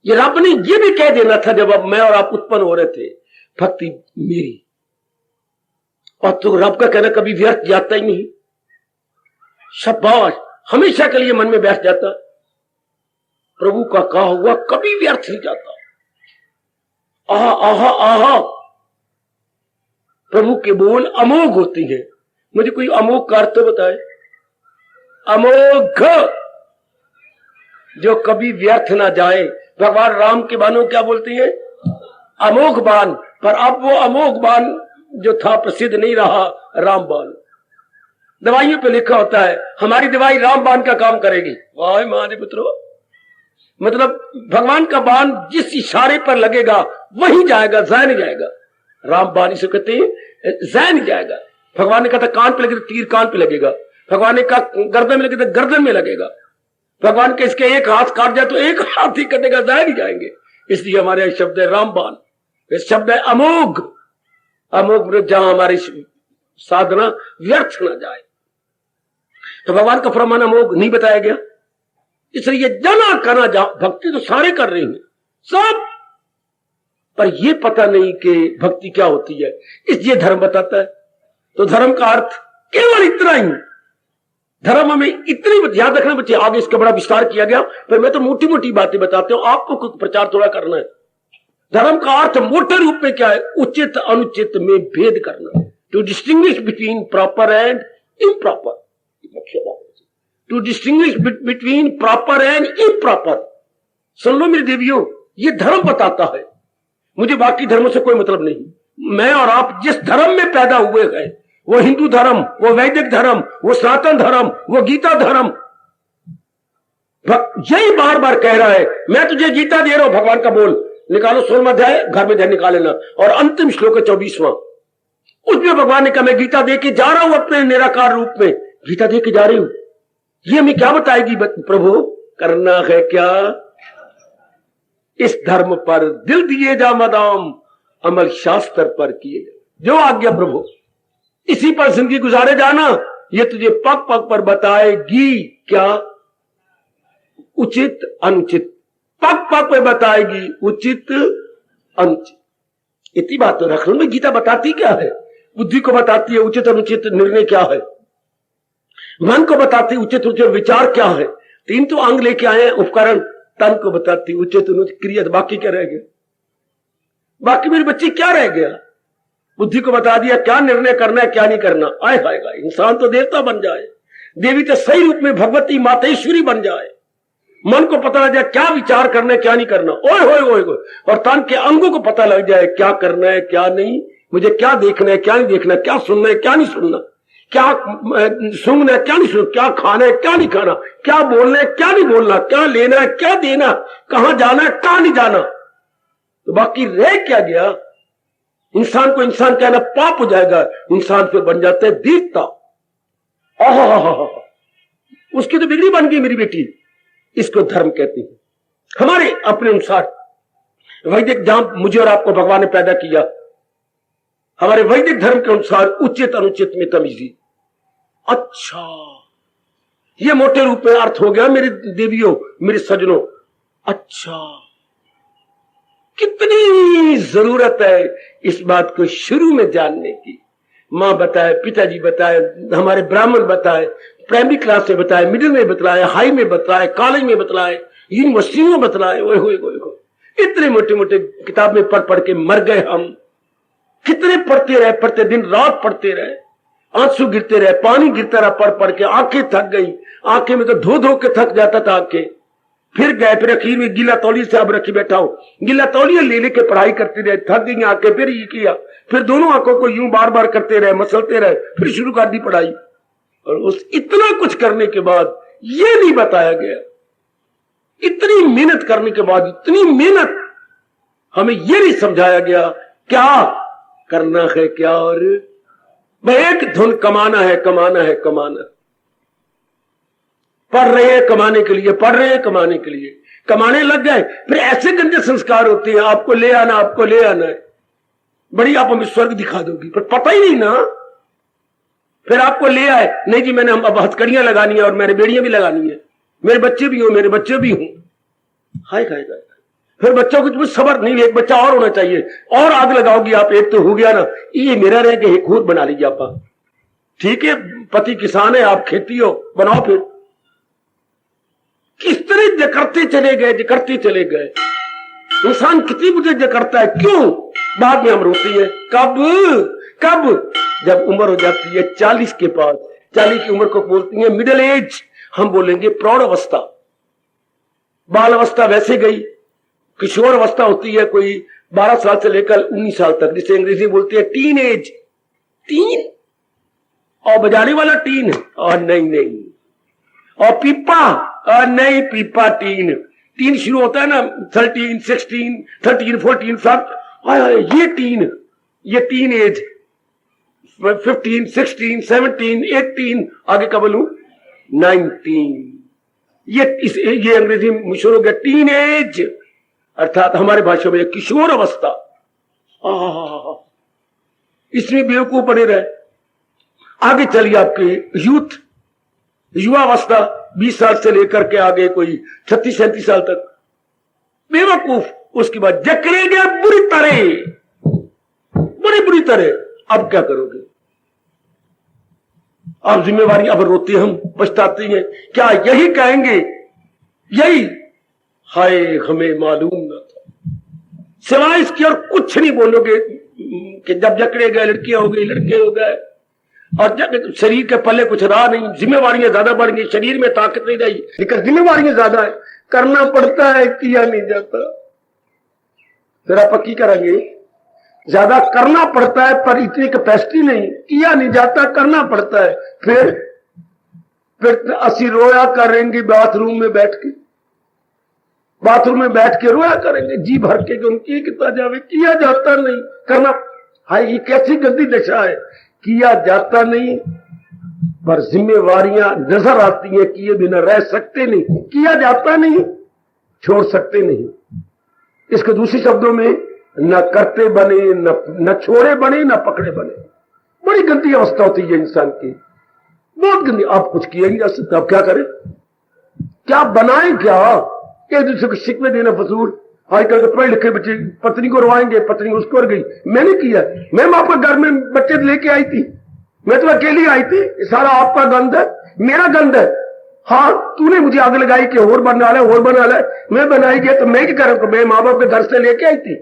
ये रब ने ये भी कह देना था जब अब मैं और आप उत्पन्न हो रहे थे, भक्ति मेरी। और तो रब का कहना कभी व्यर्थ जाता ही नहीं, शाबाश, हमेशा के लिए मन में बैठ जाता। प्रभु का कहा हुआ कभी व्यर्थ नहीं जाता। आहा आहा आहा, प्रभु के बोल अमोघ होती हैं। मुझे कोई अमोघ का अर्थ तो बताए। अमोघ, जो कभी व्यर्थ ना जाए। भगवान राम के बाणों क्या बोलती हैं, अमोघ बाण। पर अब वो अमोघ बाण जो था प्रसिद्ध नहीं रहा, रामबाण। दवाइयों पे लिखा होता है हमारी दवाई रामबाण का काम करेगी। वाह महादेव पुत्रो, मतलब भगवान का बाण जिस इशारे पर लगेगा वही जाएगा, जाया नहीं जाएगा। रामबाण इसे कहते हैं, जाया नहीं जाएगा। भगवान ने कहा था कान पे लगे तो तीर कान पे लगेगा, भगवान ने कहा गर्दन में लगे तो गर्दन में लगेगा, भगवान के इसके एक हाथ काट जाए तो एक हाथ ही कटेगा, जाया नहीं जाएंगे। इसलिए हमारे शब्द है रामबाण, इस शब्द है अमोघ। अमोघ जहां हमारी साधना व्यर्थ ना जाए, तो भगवान का फरमान अमोघ नहीं बताया गया। इसलिए जना करना जा, भक्ति तो सारे कर रहे हैं सब, पर यह पता नहीं कि भक्ति क्या होती है, इसलिए धर्म बताता है। तो धर्म का अर्थ केवल इतना ही। धर्म में इतनी याद रखना बच्चे, आगे इसका बड़ा विस्तार किया गया, पर मैं तो मोटी मोटी बातें बताते हूं, आपको कुछ प्रचार थोड़ा करना है। धर्म का अर्थ मोटे रूप में क्या है? उचित अनुचित में भेद करना, to distinguish between proper and improper. मुख्य बात, to distinguish between proper and improper. सुन लो मेरे देवियों, ये धर्म बताता है। मुझे बाकी धर्मों से कोई मतलब नहीं। मैं और आप जिस धर्म में पैदा हुए हैं, वो हिंदू धर्म, वो वैदिक धर्म, वो सनातन धर्म, वो गीता धर्म, यही बार बार कह रहा है, मैं तुझे गीता दे रहा हूं, भगवान का बोल निकालो 16वां अध्याय, घर में ध्यान निकाल लेना, और अंतिम श्लोक है 24वां। उसमें भगवान ने कहा मैं गीता दे के जा रहा हूं अपने निराकार रूप में, गीता दे के जा रही हूं। ये हमें क्या बताएगी प्रभु? करना है क्या? इस धर्म पर दिल दिए जा मदाम, अमल शास्त्र पर किए जा, जो आज्ञा प्रभु, इसी पर जिंदगी गुजारे जाना। ये तुझे पग पग पर बताएगी क्या? उचित अनुचित, पग पग पे बताएगी उचित अनुचित। इतनी बात तो रख लो में, गीता बताती क्या है? बुद्धि को बताती है उचित अनुचित निर्णय क्या है, मन को बताती उचित अनुचित विचार क्या है। तीन तो अंग लेके आए हैं उपकरण, तन को बताती उचित अनुचित क्रिया। बाकी क्या रह गया? बाकी मेरी बच्ची क्या रह गया? बुद्धि को बता दिया क्या निर्णय करना है क्या नहीं करना। आए हाएगा, इंसान तो देवता बन जाए, देवी तो सही रूप में भगवती मातेश्वरी बन जाए। मन को पता लग जाए क्या विचार करना है क्या नहीं करना, ओए होए ओए होए। और तन के अंगों को पता लग जाए क्या करना है क्या नहीं, मुझे क्या देखना है क्या नहीं देखना, क्या सुनना है क्या नहीं सुनना, क्या सुनना है क्या नहीं सुनना, क्या खाना है क्या नहीं खाना, क्या बोलना है क्या नहीं बोलना, क्या लेना है क्या देना, कहां जाना है कहां नहीं जाना। तो बाकी रह क्या गया? इंसान को इंसान कहना पाप हो जाएगा, इंसान फिर बन जाता है देवता। उसकी तो बिगड़ी बन गई मेरी बेटी। इसको धर्म कहते हैं। हमारे अपने अनुसार वैदिक, जहां मुझे और आपको भगवान ने पैदा किया, हमारे वैदिक धर्म के अनुसार उचित अनुचित में तमीजी। अच्छा, ये मोटे रूप में अर्थ हो गया मेरी देवियों, मेरे सज्जनों। अच्छा, कितनी जरूरत है इस बात को शुरू में जानने की। मां बताए, पिताजी बताए, हमारे ब्राह्मण बताए, प्राइमरी क्लास में बताए, मिडिल में बतलाए, हाई में बतलाए, कॉलेज में बतलाए, यूनिवर्सिटी में बतलाए। ओए होए होए होए, इतने मोटे मोटे किताब में पढ़ पढ़ के मर गए हम। कितने पढ़ते रहे, पढ़ते दिन रात पढ़ते रहे, आंसू गिरते रहे, पानी गिरता रहा पढ़ पढ़ के, आंखें थक गई। आंखें में तो धो धो के थक जाता था आंखें। फिर गए, फिर अखीर में गिला तौलिया से अब रखी बैठा हूं, गिला तौलिया ले लेके पढ़ाई करते रहे, थक गई आंखें। फिर ये किया, फिर दोनों आंखों को यूं बार बार करते रहे, मसलते रहे, फिर शुरू कर दी पढ़ाई। और उस इतना कुछ करने के बाद ये नहीं बताया गया, इतनी मेहनत करने के बाद, इतनी मेहनत, हमें ये नहीं समझाया गया क्या करना है क्या। और एक धुन कमाना है कमाना है कमाना। पढ़ रहे हैं कमाने के लिए, पढ़ रहे हैं कमाने के लिए, कमाने लग गए। फिर ऐसे गंदे संस्कार होते हैं, आपको ले आना, आपको ले आना है, बड़ी आप हमें स्वर्ग दिखा दोगी, पर पता ही नहीं ना। फिर आपको ले आए, नहीं जी मैंने अब हथकड़ियां लगानी है और मेरे बेड़ियां भी लगानी है, मेरे बच्चे भी हो, मेरे बच्चे भी हूं। हाय हाय हाय। फिर बच्चों को सबर नहीं, एक बच्चा और होना चाहिए, और आग लगाओगी आप, एक तो हो गया ना, ये मेरा रह के खुद बना लीजिए आप। ठीक है, पति किसान है, आप खेती हो, बनाओ। फिर किस तरह जकरते चले गए, जकरते चले गए। इंसान कितनी बुद्धि जकरता है, क्यों? बाद में हम रोते हैं। कब कब? जब उम्र हो जाती है 40 के पास, 40 की उम्र को बोलती है मिडिल एज, हम बोलेंगे प्रौढ़ अवस्था। बाल अवस्था वैसे गई, किशोर अवस्था होती है कोई 12 साल से लेकर 19 साल तक, जिसे अंग्रेजी बोलती है टीन एज। टीन और बजाने वाला टीन, और नहीं, और पीपा, और नहीं पीपा टीन। टीन शुरू होता है ना 13, 16, 13, 14 सब, ये टीन, ये टीन एज 15, 16, 17, 18, आगे का बोलूं 19। ये अंग्रेजी में शुरू हो गया टीन एज, अर्थात हमारे भाषा में किशोर अवस्था। इसमें बेवकूफ पड़े रहे। आगे चलिए आपकी यूथ, युवा अवस्था 20 साल से लेकर के आगे कोई 36-37 साल तक बेवकूफ। उसके बाद जकड़े गए बुरी तरह, बड़ी बुरी तरह। अब क्या करोगे आप? जिम्मेवारी अब रोते हम, पछताते हैं। क्या यही कहेंगे? यही, हाय हमें मालूम न था, सिवाय इसके और कुछ नहीं बोलोगे कि जब जकड़े गए लड़कियां हो गई, लड़के हो गए, और शरीर के पल्ले कुछ रहा नहीं, जिम्मेवारियां ज्यादा बढ़ गई, शरीर में ताकत नहीं रही, लेकिन जिम्मेवारियां ज्यादा है, करना पड़ता है, किया नहीं जाता। फिर आप पक्की करेंगे, ज्यादा करना पड़ता है पर इतनी कैपेसिटी नहीं, किया नहीं जाता, करना पड़ता है। फिर असी रोया करेंगे बाथरूम में बैठ के, बाथरूम में बैठ के रोया करेंगे जी भर के, उनकी कितना जावे, किया जाता नहीं, करना। हाय, ये कैसी गंदी दशा है, किया जाता नहीं पर जिम्मेवारियां नजर आती है, किए बिना रह सकते नहीं, किया जाता नहीं, छोड़ सकते नहीं। इसके दूसरे शब्दों में, न करते बने, न छोड़े बने, न पकड़े बने। बड़ी गंदी अवस्था होती है इंसान की, बहुत गंदी। आप कुछ किए नहीं जा सकते, आप क्या करें, क्या बनाएं, क्या एक दूसरे को शिकवे देना फजूल। आजकल के पढ़े लिखे बच्चे पत्नी को रोवाएंगे, पत्नी उसको और गई, मैंने किया, मैम आपके घर में बच्चे लेके आई थी, मैं तो अकेली आई थी, सारा आपका गंद है, मेरा गंद है। हाँ, तूने मुझे आग लगाई कि और बना ले, मैं बनाई गया तो मैं क्या करूं, मैं माँ बाप के घर से लेके आई थी,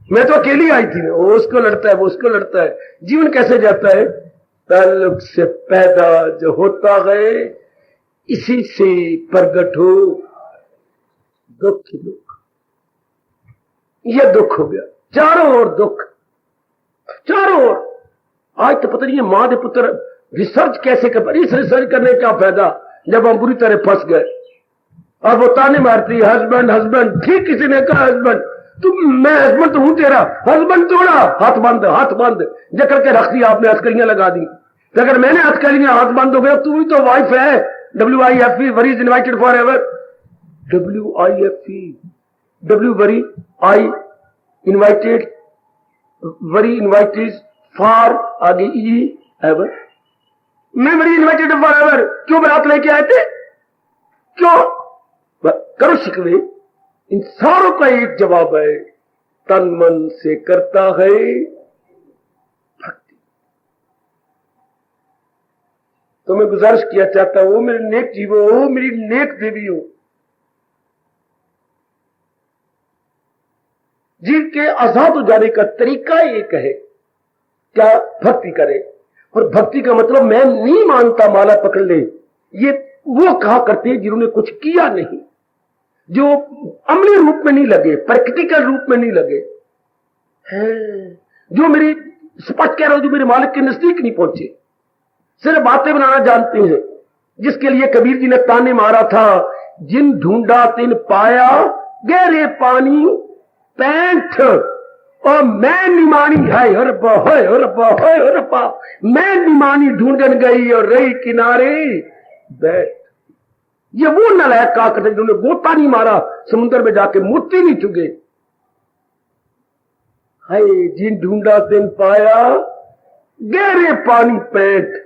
मैं तो अकेली आई थी। वो उसको लड़ता है, वो उसको लड़ता है। जीवन कैसे जाता है, ताल्लुक से पैदा जो होता है इसी से प्रगट हो दुख ही दुख। ये दुख हो गया, चारों ओर दुख, चारों ओर। आज तो पता नहीं मां के पुत्र रिसर्च कैसे कर, इस रिसर्च करने का फायदा जब हम बुरी तरह फंस गए। अब वो ताने मारती, हस्बैंड हस्बैंड, ठीक किसी ने कहा हस्बैंड, तुम, मैं हस्बैंड तो हूं तेरा, हस्बैंड तोड़ा, हाथ बंद, हाथ बंद, जकड़ के रख दिया आपने, हथकड़ियां लगा दी। तो अगर मैंने हथकड़ियां, हाथ बंद हो गया, तू भी तो वाइफ है। WIFE, worry is invited for ever. WIFE, W worry, I invited, worry invited, for आगे E एवर। मैं वरी इन्वाइटेड फॉर एवर, क्यों बारात लेके आए थे, क्यों करो शिकवे। इन सारों का एक जवाब है, तन मन से करता है भक्ति। तो मैं गुजारिश किया चाहता हूं, मेरे नेक जीवो, मेरी नेक देवी हो, जिनके आजाद हो जाने का तरीका एक है, क्या भक्ति करे। और भक्ति का मतलब मैं नहीं मानता माला पकड़ ले, ये वो कहा करते हैं जिन्होंने कुछ किया नहीं, जो अमली रूप में नहीं लगे, प्रैक्टिकल रूप में नहीं लगे हैं, जो मेरी स्पष्ट कह रहा हूं, जो मेरे मालिक के नजदीक नहीं पहुंचे, सिर्फ बातें बनाना जानते हैं। जिसके लिए कबीर जी ने ताने मारा था, जिन ढूंढा तिन पाया, गहरे पानी पैंठ, और मैं निमानी है मैं निमानी ढूंढन गई और रही किनारे बैठ। ये वो नलायक कहा करते जिन्होंने गोता नहीं मारा, समुद्र में जाके मोती नहीं चुगे। हाय, जिन ढूंढा तिन पाया, गहरे पानी पैंठ,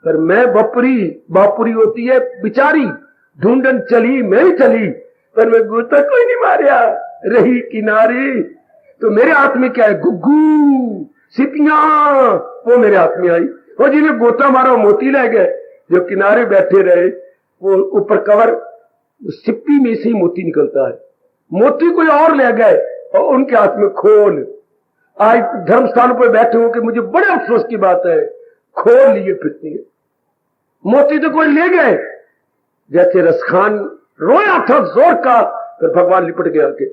पर मैं बापुरी होती है बिचारी, ढूंढन चली, मैं भी चली, पर मैं गोता कोई नहीं मारिया, रही किनारे। तो मेरे हाथ में क्या है, गुग्गू सिपियां, वो मेरे हाथ में आई। और जिन्हें गोता मारा मोती ले गए, जो किनारे बैठे रहे, वो ऊपर कवर, सिप्पी में से ही मोती निकलता है, मोती कोई और ले गए और उनके हाथ में खोल। आज धर्म स्थानों पर बैठे हो कि मुझे बड़े अफसोस की बात है, खोल लिए फिरती है, मोती तो कोई ले गए। जैसे रसखान रोया था जोर का, फिर भगवान लिपट गया के।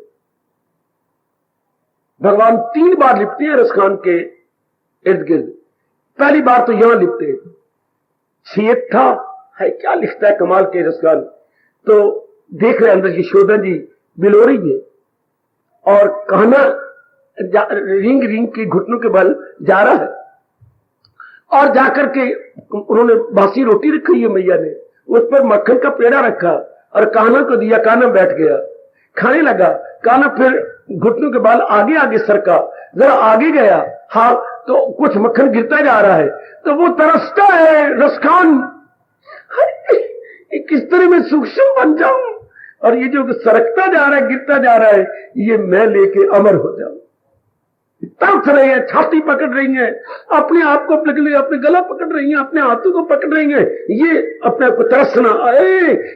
भगवान 3 बार लिपटे हैं रसखान के इर्द गिर्द। पहली बार तो यहां लिपटे, छेद था है, क्या लिखता है कमाल के रसखान। तो देख रहे अंदर यशोदा जी बिलो रही है और कहना रिंग के घुटनों के बल जा रहा है, और जाकर के उन्होंने बासी रोटी रखी है मैया ने, उस पर मक्खन का पेड़ा रखा और कान्हा को दिया, कान्हा बैठ गया, खाने लगा। कान्हा फिर घुटनों के बाल आगे आगे सरका, जरा आगे गया, हाँ, तो कुछ मक्खन गिरता जा रहा है, तो वो तरसता है रसखान, किस तरह मैं सूक्ष्म बन जाऊं, और ये जो सरकता जा रहा है, गिरता जा रहा है, ये मैं लेके अमर हो जाऊं। तरस रही है, छाती पकड़ रही है, अपने आप को पकड़ रही है, अपने गला पकड़ रही है, अपने हाथों को पकड़ रही है, ये अपने आप को तरसना,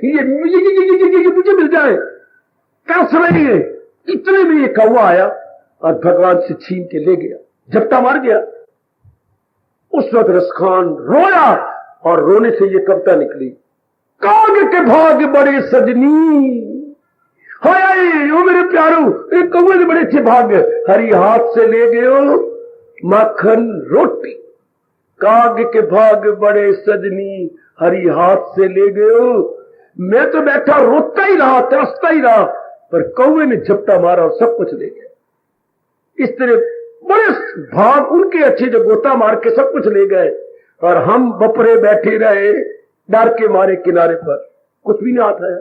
ये मुझे मिल जाए, तरस रही है, इतने में ये कौवा आया और भगवान से छीन के ले गया, झपटा मार गया। उस वक्त रसखान रोया और रोने से ये कविता निकली, काग के भाग बड़े सजनी, हाय ओ मेरे प्यारो, एक कौवे के बड़े अच्छे भाग, हरी हाथ से ले गयो माखन रोटी। काग के भाग बड़े सजनी, हरी हाथ से ले गयो। मैं तो बैठा रोता ही रहा, तरसता ही रहा, पर कौवे ने झपटा मारा और सब कुछ ले गया। इस तरह बड़े भाग उनके अच्छे जो गोता मार के सब कुछ ले गए, और हम बपरे बैठे रहे डर के मारे किनारे पर, कुछ भी नहीं आता है।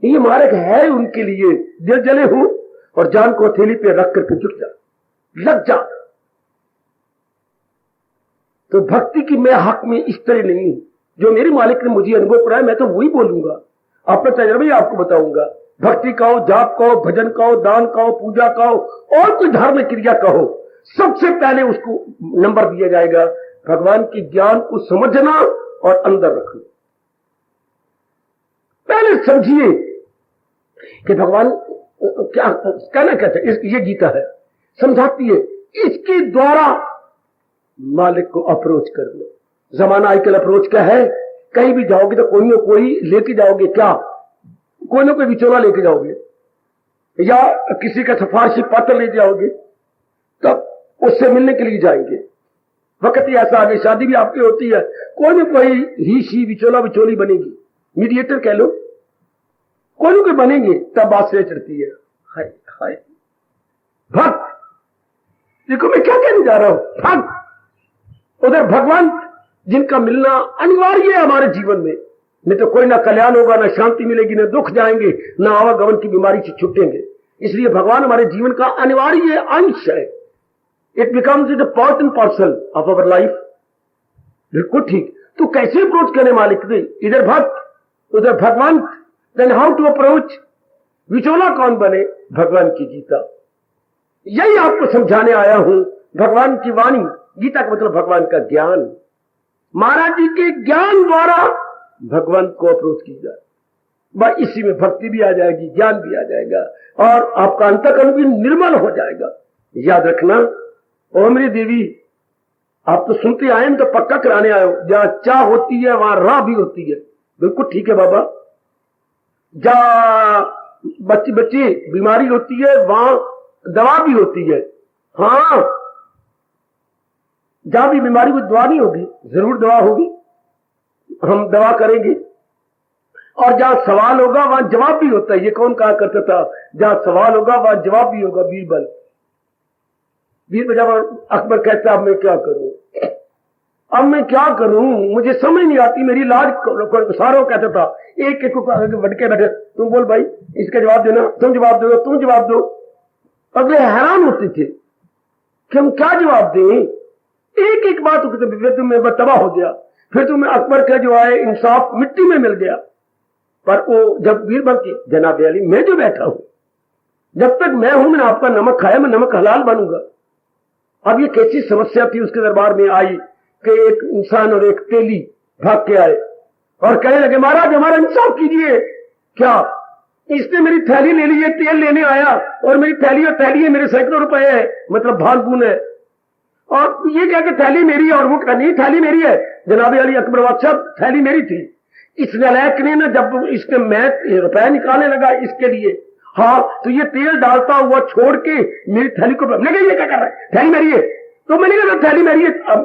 ये मार्ग है उनके लिए, दिल जले हो और जान को हथेली पे रख करके झुक जा, लग जा। तो भक्ति की मैं हक में इस तरह नहीं हूं, जो मेरे मालिक ने मुझे अनुभव कराया मैं तो वही बोलूंगा, अपना तजर्बा ही आपको बताऊंगा। भक्ति कहो, जाप कहो, भजन कहो, दान कहो, पूजा कहो, और कोई धार्मिक क्रिया कहो, सबसे पहले उसको नंबर दिया जाएगा भगवान की ज्ञान को समझना और अंदर रखना। पहले समझिए कि भगवान क्या कहना कहते हैं, ये गीता है समझाती है, इसके द्वारा मालिक को अप्रोच कर लो। जमाना आजकल अप्रोच क्या है, कहीं भी जाओगे तो कोई ना कोई लेके जाओगे, क्या कोई ना कोई विचोला लेके जाओगे, या किसी का सिफारिशी पत्र ले जाओगे, तब उससे मिलने के लिए जाएंगे। वक्त ही ऐसा आगे, शादी भी आपकी होती है, कोई ना कोई ही शी विचोला विचोली बनेगी, मीडिएटर कह लो, कोई ना कोई बनेंगे, तब बात से चढ़ती है। हाय हाय भक्त, देखो मैं क्या कहने जा रहा हूं, भक्त उधर भगवान जिनका मिलना अनिवार्य है हमारे जीवन में, नहीं तो कोई ना कल्याण होगा, ना शांति मिलेगी, ना दुख जाएंगे, ना आवागमन की बीमारी से छूटेंगे। इसलिए भगवान हमारे जीवन का अनिवार्य अंश है। It becomes it a part and parcel of our life. बिल्कुल ठीक। तो कैसे अप्रोच करें मालिक ने, इधर भक्त उधर भगवान, देन हाउ टू अप्रोच, विचोला कौन बने, भगवान की गीता। यही आपको समझाने आया हूं, भगवान की वाणी, गीता का मतलब भगवान का ज्ञान। महाराज जी के ज्ञान द्वारा भगवान को अप्रोच की जाए, बस इसी में भक्ति भी आ जाएगी, ज्ञान भी आ जाएगा, और आपका अंतःकरण भी निर्मल हो जाएगा। याद रखना, ओ मेरी देवी, आप तो सुनते आए तो पक्का कराने आए हो, जहां चाह होती है वहां राह भी होती है। बिल्कुल ठीक है बाबा, जहां बच्ची बच्ची बीमारी होती है वहां दवा भी होती है। हाँ, जहां भी बीमारी को दवा नहीं होगी, जरूर दवा होगी, हम दवा करेंगे। और जहां सवाल होगा वहां जवाब भी होता है। ये कौन कहा करता था, जहां सवाल होगा वहां जवाब भी होगा। बीरबल जब अकबर कहता अब मैं क्या करूं, अब मैं क्या करूं, मुझे समझ नहीं आती, मेरी लाज सारों कहता था, एक एक को बढ़ के बैठे, तुम बोल भाई, इसका जवाब देना, तुम जवाब दो, तुम जवाब दो। अगले हैरान होते थे कि हम क्या जवाब दें, एक एक बात होती, फिर तुम्हें तबाह हो गया, फिर तुम्हें अकबर का जो है इंसाफ मिट्टी में मिल गया। पर वो जब बीरबल की जनाब अली, मैं जो बैठा हूं, जब तक मैं हूं, मैंने आपका नमक खाया, मैं नमक हलाल बनूंगा। अब ये कैसी समस्या थी उसके दरबार में आई कि एक इंसान और एक तेली भाग के आए और कहने लगे, महाराज हमारा इंसाफ कीजिए। क्या, इसने मेरी थैली ले ली है, तेल लेने आया, और मेरी थैली और थैली है, मेरे सैकड़ों रुपए है, मतलब भान बून है, और ये क्या कि थैली मेरी है, और वो नहीं थैली मेरी है। जनाब अली अकबर बादशाह, थैली मेरी थी। इस नलायक ने ना, जब इसने मैं रुपए निकालने लगा इसके लिए, हाँ, तो ये तेल डालता हुआ छोड़ के मेरी थैली को, मैंने कहा ये क्या कर रहा है, थैली मेरी है। तो मैंने कहा थैली मेरी है, अब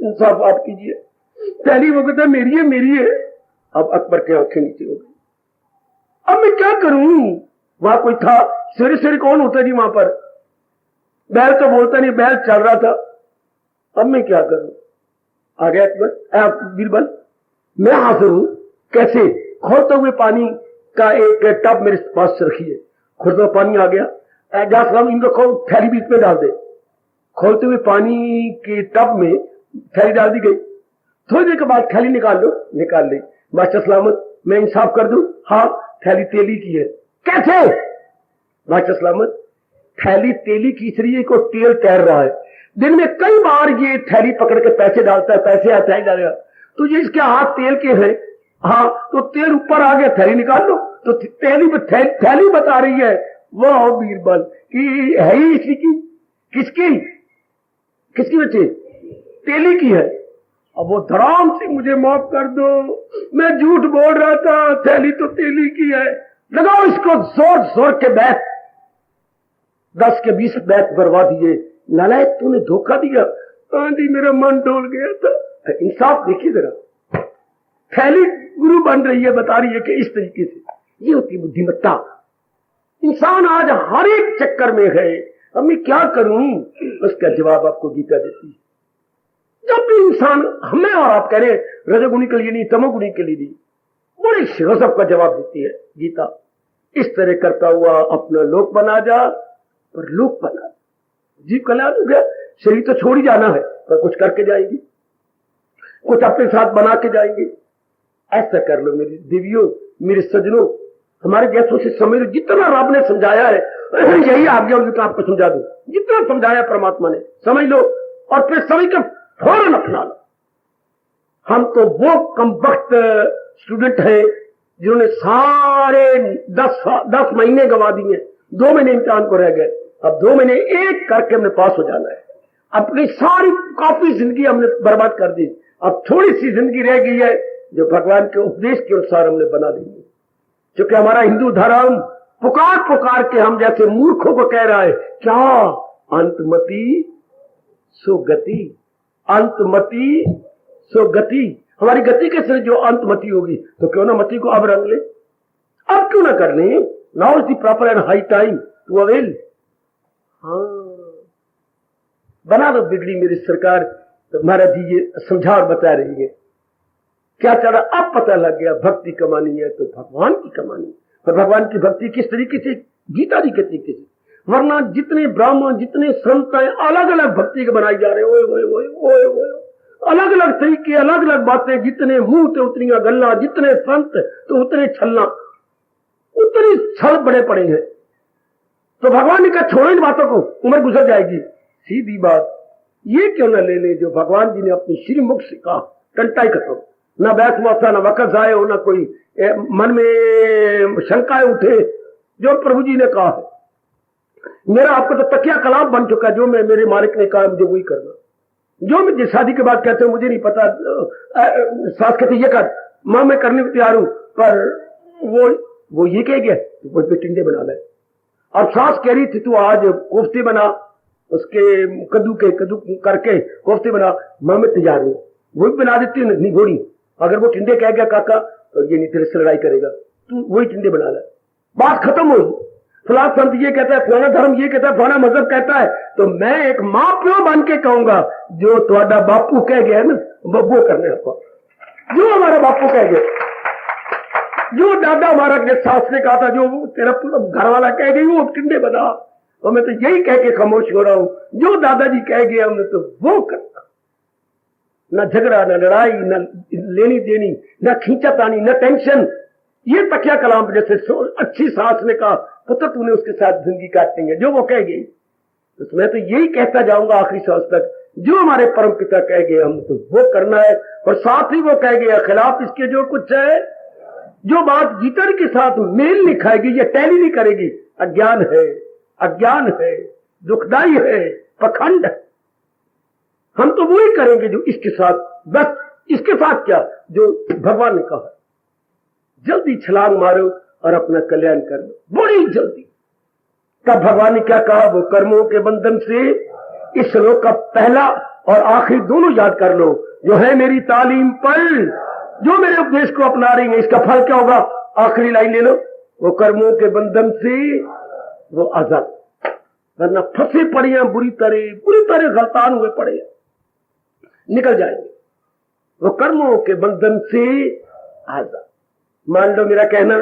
इंसाफ आप कीजिए, थैली वो कहता मेरी है, मेरी है। अब अकबर के आंखें नीचे हो गई, अब मैं क्या करूं, वहां कोई था, सवेरे सवेरे कौन होता जी वहां पर, बैल तो बोलता नहीं, बैल चल रहा था, अब मैं क्या करूं। आ गया अकबर, बीरबल, मैं हाजिर हूं, कैसे, खोलते हुए पानी का एक टब मेरे पास रखिए, खोलते हुए पानी आ गया, जहां इन रखो, थैली बीच में डाल दे। खोलते हुए पानी के टब में थैली डाल दी गई। थोड़ी देर के बाद थैली निकाल लो, निकाल ली। मास्टर सलामत, मैं इंसाफ कर दूं, हाँ, थैली तेली की है। कैसे मास्टर सलामत, थैली तेली की, इसलिए को तेल तैर रहा है, दिन में कई बार ये थैली पकड़ के पैसे डालता है, पैसे आता है डालेगा, तो ये इसके हाथ तेल के हैं, हाँ, तो तेल ऊपर आ गया, थैली निकाल लो। तो थैली बता रही है वाह बीरबल कि है ही इसी की, किसकी किसकी बच्चे तेली की है। अब वो धराम से मुझे माफ कर दो, मैं झूठ बोल रहा था, थैली तो तेली की है। लगाओ इसको जोर जोर के बैठ, 10 के 20 बैठ करवा दिए। नालायक तूने धोखा दिया। आंधी मेरा मन डोल गया था। इंसाफ देखिए जरा, थैली गुरु बन रही है, बता रही है कि इस तरीके से ये होती बुद्धिमत्ता। इंसान आज हर एक चक्कर में है, अब मैं क्या करूं, उसका जवाब आपको गीता देती है। जब भी इंसान, हमें और आप कह रहे रजोगुणी के लिए नहीं, तमोगुणी के लिए नहीं, बड़े गजब का जवाब देती है गीता। इस तरह करता हुआ अपना लोक बना जा, पर लोक बना जीव कल्याण हो गया। शरीर तो छोड़ ही जाना है, पर कुछ करके जाएंगे, कुछ अपने साथ बना के जाएंगे। ऐसा कर लो मेरी देवियों, मेरे सजनों, हमारे जैसों से समझ लो। जितना रब ने समझाया है यही आज्ञा होगी तो आपको समझा दो। जितना समझाया परमात्मा ने समझ लो, और फिर समझ कर फौरन अपना लो। हम तो वो कम वक्त स्टूडेंट है जिन्होंने सारे 10 महीने गवा दिए, 2 महीने इम्तिहान को रह गए। अब 2 महीने एक करके हमने पास हो जाना है। अपनी सारी काफी जिंदगी हमने बर्बाद कर दी, अब थोड़ी सी जिंदगी रह गई है जो भगवान के उपदेश के अनुसार हमने बना दी है। क्योंकि हमारा हिंदू धर्म पुकार पुकार के हम जैसे मूर्खों को कह रहा है, क्या अंतमति सो गति, अंतमति सो गति। हमारी गति के सिर जो अंतमति होगी, तो क्यों ना मति को अब रंग ले, अब क्यों ना कर ले। Now is the proper and high time to avail. हाँ, बना दो बिगड़ी मेरी सरकार। तो महाराज जी ये समझा और बता रही है क्या चढ़ा। अब पता लग गया भक्ति कमानी है तो भगवान की कमानी है। और भगवान की भक्ति किस तरीके से, गीता जी के तरीके से। वरना जितने ब्राह्मण, जितने संत हैं, अलग अलग भक्ति के बनाई जा रहे हैं। ओए ओए ओए ओए ओए, अलग अलग तरीके, अलग अलग बातें। जितने मुंह तो उतनी गल्ला, जितने संत तो उतने छलना, उतनी छल बड़े पड़े हैं। तो भगवान ने कहा छोड़ो इन बातों को, उम्र गुजर जाएगी। सीधी बात, ये क्यों न ले ले जो भगवान जी ने अपनी श्रीमुख से कहा। टंटाई खत्म, न बैठ मौसा, न वक़्त आए हो, न कोई मन में शंकाएं उठे। जो प्रभु जी ने कहा है, मेरा आपको तो तकिया कलाम बन चुका। जो मैं मेरे मालिक ने कहा मुझे वही करना। जो मुझे शादी के बाद कहते हो मुझे नहीं पता, सास कहते ये कर, मां मैं करने को तैयार हूं, पर वो ये कह गया तो टिंडे बना ले। और सास कह रही थी तू आज कोफ्ते बना, उसके कद्दू करके कोफ्ते बना। मां मैं तैयार हूं, वो भी बना देती हूँ नहीं घोड़ी। अगर वो टिंडे कह गया काका तो ये नहीं तेरे से लड़ाई करेगा, तू वही टिंडे बना ले। बात खत्म हुई। फलां संत ये कहता है, फलाना धर्म ये कहता है, फलाना मजहब कहता है, तो मैं एक मां प्यो बन के कहूंगा जो तुम्हारा बापू कह गया ना वो करने आपको। जो हमारा बापू कह गया, जो दादा हमारा सास ने कहा था, जो तेरा घर वाला कह गई वो टिंडे बना। और मैं तो यही कह के खामोश हो रहा हूं, जो दादाजी कह गए हमने तो वो करना। न झगड़ा, न लड़ाई, न लेनी देनी, न खींचातानी, न टेंशन। ये तकिया कलाम जैसे अच्छी सास ने कहा पुत्र तूने उसके साथ जिंदगी काटनी है, जो वो कह गई। तो मैं तो यही कहता जाऊंगा आखिरी सांस तक, जो हमारे परम पिता कह गए हम तो वो करना है। और साथ ही वो कह गया खिलाफ इसके जो कुछ है, जो बात गीता के साथ मेल नहीं खाएगी, ये टैली नहीं करेगी, अज्ञान है, अज्ञान है, दुखदाई है, पखंड है। हम तो वही करेंगे जो इसके साथ, बस इसके साथ क्या जो भगवान ने कहा। जल्दी छलांग मारो और अपना कल्याण कर लो, बड़ी जल्दी। तब भगवान ने क्या कहा, वो कर्मों के बंधन से इस श्लोक का पहला और आखिरी दोनों याद कर लो। जो है मेरी तालीम पर, जो मेरे उपदेश को अपना रही है, इसका फल क्या होगा। आखिरी लाइन ले लो, वो कर्मों के बंधन से वो आजाद। वरना फंसे पड़े हैं, बुरी तरह गलतान हुए पड़े हैं, निकल जाएंगे। वो कर्मों के बंधन से आजाद। मान लो मेरा कहना,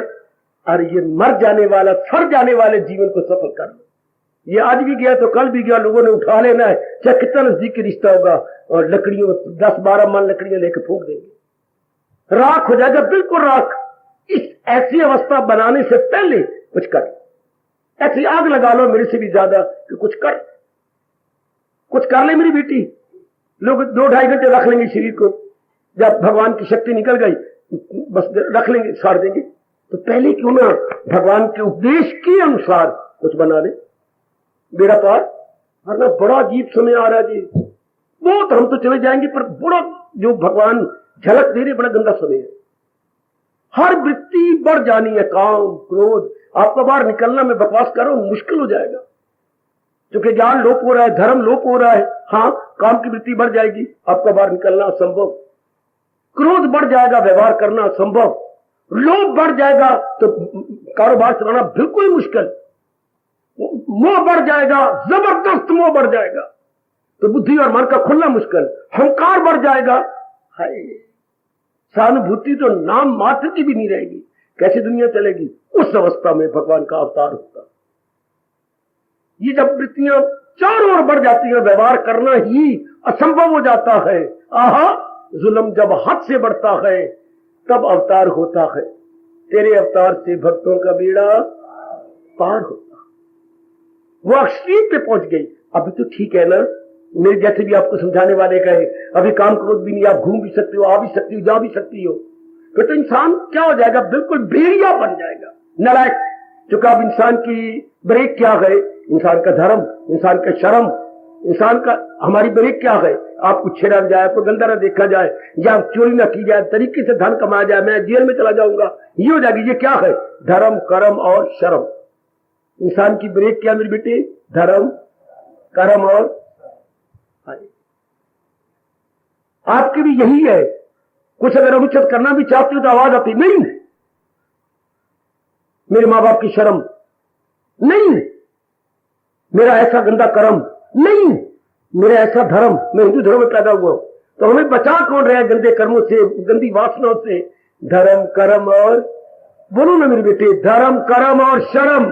अरे ये मर जाने वाला, सड़ जाने वाले जीवन को सफल कर लो। ये आज भी गया तो कल भी गया, लोगों ने उठा लेना है, चाहे कितना नजदीकी रिश्ता होगा। और लकड़ियों 10-12 मन लकड़ियां लेकर फूंक देंगे, राख हो जाएगा, बिल्कुल राख। इस ऐसी अवस्था बनाने से पहले कुछ कर, ऐसी आग लगा लो मेरे से भी ज्यादा कि कुछ कर ले मेरी बेटी। लोग 2-2.5 घंटे रख लेंगे शरीर को, जब भगवान की शक्ति निकल गई बस रख लेंगे, साड़ देंगे। तो पहले क्यों ना भगवान के उपदेश के अनुसार कुछ बना ले, बेड़ा पार। वरना बड़ा अजीब समय आ रहा है जी, बहुत हम तो चले जाएंगे, पर बड़ा जो भगवान झलक दे रहे, बड़ा गंदा समय है। हर वृत्ति बढ़ जानी है, काम क्रोध, आपका बाहर निकलना, मैं बकवास कर रहा हूं, मुश्किल हो जाएगा, क्योंकि ज्ञान लोप हो रहा है, धर्म लोप हो रहा है। हाँ, काम की वृत्ति बढ़ जाएगी, आपका बाहर निकलना असंभव, क्रोध बढ़ जाएगा, व्यवहार करना असंभव, लोभ बढ़ जाएगा तो कारोबार चलाना बिल्कुल मुश्किल, मोह बढ़ जाएगा, जबरदस्त मोह बढ़ जाएगा तो बुद्धि और मन का खुलना मुश्किल, अहंकार बढ़ जाएगा, हाय, सहानुभूति तो नाम मात्र की भी नहीं रहेगी, कैसी दुनिया चलेगी। उस अवस्था में भगवान का अवतार होता। ये जब वृत्तियां चारों ओर बढ़ जाती है, व्यवहार करना ही असंभव हो जाता है, आहा, जुल्म जब हद से बढ़ता है तब अवतार होता है। तेरे अवतार से भक्तों का बेड़ा पार होता। वो अक्षरीत पे पहुंच गई। अभी तो ठीक है ना, मेरे जैसे भी आपको समझाने वाले कहे, अभी काम क्रोध भी नहीं, आप घूम भी सकते हो, आ भी सकती हो, जा भी सकती हो, फिर तो इंसान क्या हो जाएगा, बिल्कुल भेड़िया बन जाएगा, नालायक। क्योंकि अब इंसान की ब्रेक क्या है, इंसान का धर्म, इंसान का शर्म, इंसान का, हमारी ब्रेक क्या है, आपको छेड़ा जाए, आपको गंदा न देखा जाए, या चोरी न की जाए, तरीके से धन कमाया जाए, मैं जेल में चला जाऊंगा, ये हो जाएगी। ये क्या है, धर्म, कर्म और शर्म। इंसान की ब्रेक क्या मेरी बेटी, धर्म, कर्म और, आपकी भी यही है। कुछ अगर अनुचित करना भी चाहते हो तो आवाज आती नहीं, मेरे मां बाप की शर्म नहीं, मेरा ऐसा गंदा कर्म नहीं, मेरा ऐसा धर्म, मैं हिंदू धर्म में पैदा हुआ हूं, तो हमें बचा कौन रहा है गंदे कर्मों से, गंदी वासनाओं से। धर्म, कर्म और, बोलो ना मेरी बेटी, धर्म, कर्म और शर्म,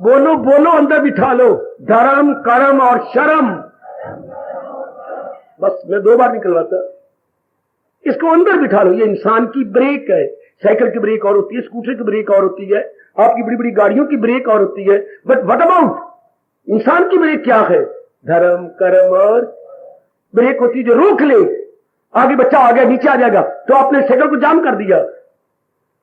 बोलो बोलो, अंदर बिठा लो, धर्म, कर्म और शर्म। बस मैं 2 बार निकलवाता, इसको अंदर बिठा लो। ये इंसान की ब्रेक है। साइकिल की ब्रेक और होती है, स्कूटर की ब्रेक और होती है, आपकी बड़ी बड़ी गाड़ियों की ब्रेक और होती है, बट व्हाट अबाउट इंसान की ब्रेक क्या है, धर्म, कर्म और ब्रेक होती है जो रोक ले। आगे बच्चा आ गया, नीचे आ जाएगा तो आपने साइकिल को जाम कर दिया।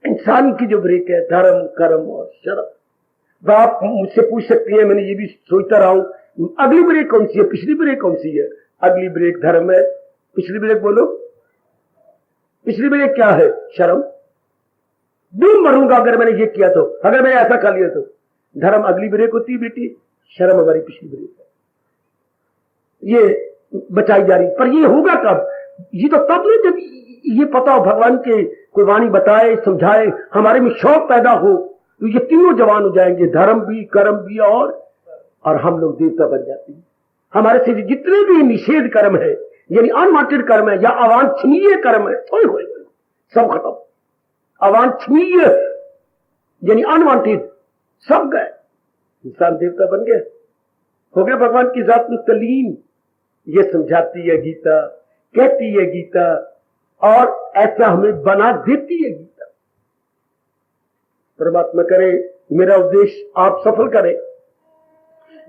इंसान की जो ब्रेक है, धर्म, कर्म और शर्म। आप मुझसे पूछ सकती हैं, मैंने ये भी सोचता रहा हूं, अगली ब्रेक कौन सी है, पिछली ब्रेक कौन सी है। अगली ब्रेक धर्म है, पिछली ब्रेक बोलो, पिछली ब्रेक क्या है, शर्म। डूब मरूंगा अगर मैंने ये किया तो, अगर मैंने ऐसा खा लिया तो। धर्म अगली ब्रेक होती है बेटी, शर्म हमारी पिछली ब्रेक है, ये बचाई जा रही। पर ये होगा कब, ये तो तब नहीं जब ये पता हो, भगवान के कोई वाणी बताए, समझाए, हमारे में शौक पैदा हो, तो ये तीनों जवान हो जाएंगे, धर्म भी, कर्म भी और हम लोग देवता बन जाते हैं। हमारे से जितने भी निषेध कर्म है, यानी अनवांटेड कर्म है या अवांछनीय कर्म है, थोड़े सब खत्म। अवांछनीय यानी अनवांटेड सब गए, इंसान देवता बन गया, हो गया भगवान की जात में तल्लीन। ये समझाती है गीता, कहती है गीता, और ऐसा हमें बना देती है गीता। परमात्मा करे मेरा उद्देश्य आप सफल करें।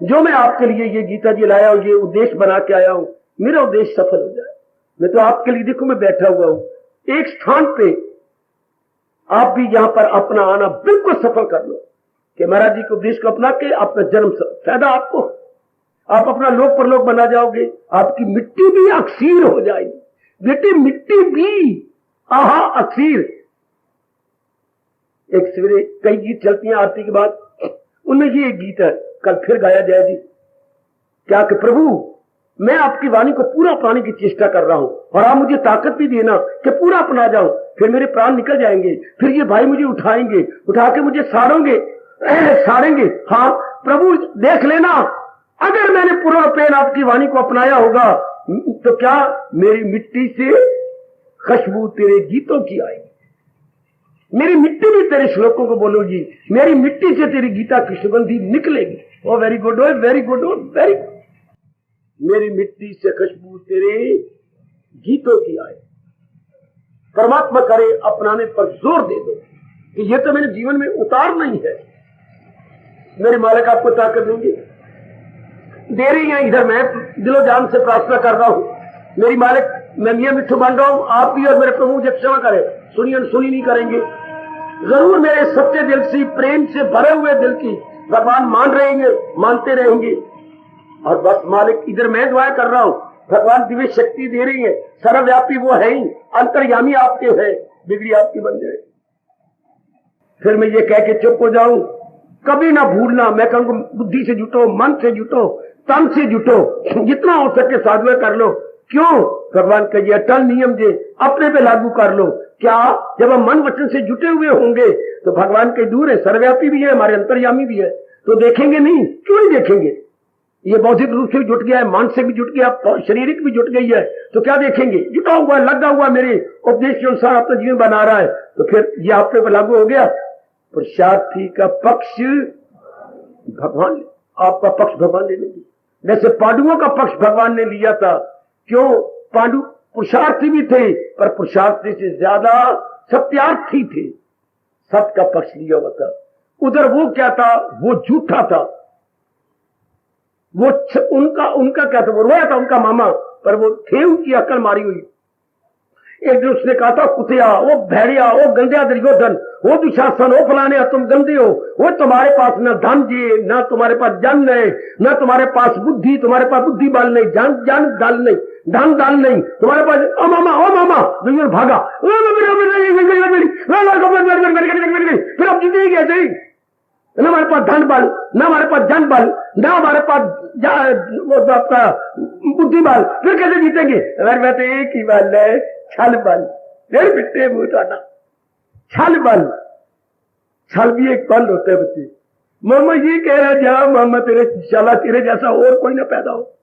जो मैं आपके लिए ये गीता जी लाया हूं, ये उद्देश्य बना के आया हूं, मेरा उद्देश्य सफल हो जाए। मैं तो आपके लिए देखो, मैं बैठा हुआ हूं एक स्थान पे, आप भी यहां पर अपना आना बिल्कुल सफल कर लो कि महाराज जी के उपदेश को अपना के अपना जन्म फायदा आपको, आप अपना लोक परलोक बना जाओगे, आपकी मिट्टी भी अक्सीर हो जाएगी। बेटी मिट्टी भी आहा अक्सीर। एक सवेरे कई गीत चलती हैं आरती के बाद, उनमें ये एक गीत है, कल फिर गाया जाए जी, क्या कि प्रभु मैं आपकी वाणी को पूरा अपनाने की चेष्टा कर रहा हूं और आप मुझे ताकत भी देना कि पूरा अपना जाऊं, फिर मेरे प्राण निकल जाएंगे, फिर ये भाई मुझे उठाएंगे, उठा के मुझे साड़ेंगे। हाँ प्रभु देख लेना, अगर मैंने पूरा पेन आपकी वाणी को अपनाया होगा तो क्या मेरी मिट्टी से खुशबू तेरे गीतों की आएगी, मेरी मिट्टी भी तेरे श्लोकों को बोलोगी, मेरी मिट्टी से तेरी गीता की सुगंधी निकलेगी। ओ वेरी गुड, ओ वेरी गुड, ओ वेरी गुड। मेरी मिट्टी से खुशबू तेरे गीतों की आए। परमात्मा करे अपनाने पर जोर दे दो कि ये तो मेरे जीवन में उतार नहीं है। मेरे मालिक आपको ताकत देंगे, दे रही है। इधर मैं दिलो जान से प्रार्थना कर रहा हूं, मेरी मालिक मैं मियां मिट्ठू बन रहा हूं, आप भी और मेरे प्रभु मुझे क्षमा करें, सुनी नहीं करेंगे। जरूर मेरे सच्चे दिल से, प्रेम से भरे हुए दिल की भगवान मान रहेंगे, मानते रहेंगे। और बस मालिक इधर मैं दुआ कर रहा हूं, भगवान दिव्य शक्ति दे रही है, सर्वव्यापी वो है ही, अंतर्यामी आपके है, बिगड़ी आपकी बन जाए। फिर मैं ये कह के चुप हो जाऊं, कभी ना भूलना, मैं कहूंगा बुद्धि से जुटो, मन से जुटो, तन से जुटो, जितना हो सके साधना कर लो। क्यों? भगवान का ये अटल नियम जे अपने पे लागू कर लो। क्या? जब हम मन वचन से जुटे हुए होंगे तो भगवान के दूर है, सर्वव्यापी भी है, हमारे अंतर्यामी भी है, तो देखेंगे नहीं? क्यों नहीं देखेंगे? ये बौद्धिक रूप से भी जुट गया है, मानसिक भी जुट गया, शारीरिक भी जुट गई है, तो क्या देखेंगे? जुटा हुआ, लगा हुआ, मेरे उपदेश के अनुसार अपना जीवन बना रहा है, तो फिर ये आपके पर लागू हो गया। पुरुषार्थी का पक्ष भगवान, आपका पक्ष भगवान ले लेंगे। जैसे पांडुओं का पक्ष भगवान ने लिया था। क्यों? पांडु पुरुषार्थी भी थे, पर पुरुषार्थी से ज्यादा सत्यार्थी थे, सत्य का पक्ष लिया हुआ था। उधर वो क्या था? वो झूठा था, वो उनका क्या था? वो रोया था उनका मामा, पर वो थे उनकी अकल मारी हुई। एक दिन उसने कहा था कुतिया, वो भेड़िया, वो गंदिया दुर्योधन, वो दुशासन, वो फलाने, तुम गंदे हो, वो तुम्हारे पास न धन जी, न तुम्हारे पास जन है, न तुम्हारे पास बुद्धि, तुम्हारे पास बुद्धि बल नहीं, जन दाल नहीं, धन दाल नहीं तुम्हारे पास। ओ मामा दुर्योधन भागा, फिर अब जीते ही कैसे? न हमारे पास धन बल, न हमारे पास जन बल, न हमारे पास आपका बुद्धि बल, फिर कैसे जीतेंगे? अगर मैं तो एक ही बल है, छल बल। फिर बिट्टे मुंह छल बल, छल भी एक बल होता है बच्चे। मामा ये कह रहा है, जा मामा तेरे शाला तेरे जैसा और कोई ना पैदा हो।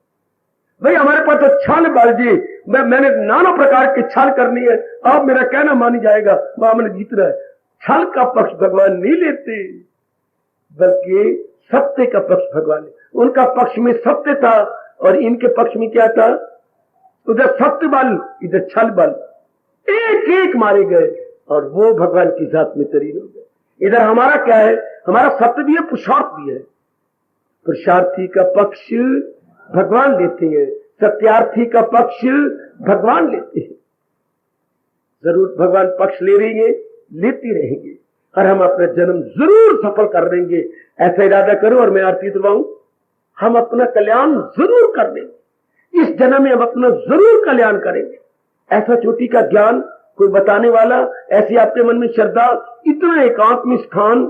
भाई हमारे पास तो छल बल जी, मैंने नाना प्रकार के छल करनी है, अब मेरा कहना मान जाएगा, मामा ने जीतना है। छल का पक्ष भगवान नहीं लेते, बल्कि सत्य का पक्ष भगवान ने। उनका पक्ष में सत्य था और इनके पक्ष में क्या था? उधर सत्य बल, इधर छल बल, एक एक मारे गए और वो भगवान की जात में तरीन हो गए। इधर हमारा क्या है? हमारा सत्य भी है, पुरुषार्थ भी है। पुरुषार्थी का पक्ष भगवान लेते हैं, सत्यार्थी का पक्ष भगवान लेते हैं। जरूर भगवान पक्ष ले रहेंगे, लेते रहेंगे, और हम अपना जन्म जरूर सफल कर देंगे। ऐसा इरादा करो और मैं आरती दिलवाऊं, हम अपना कल्याण जरूर कर देंगे। इस जन्म में हम अपना जरूर कल्याण करेंगे। ऐसा चोटी का ज्ञान कोई बताने वाला, ऐसी आपके मन में श्रद्धा, इतना एकांत में स्थान,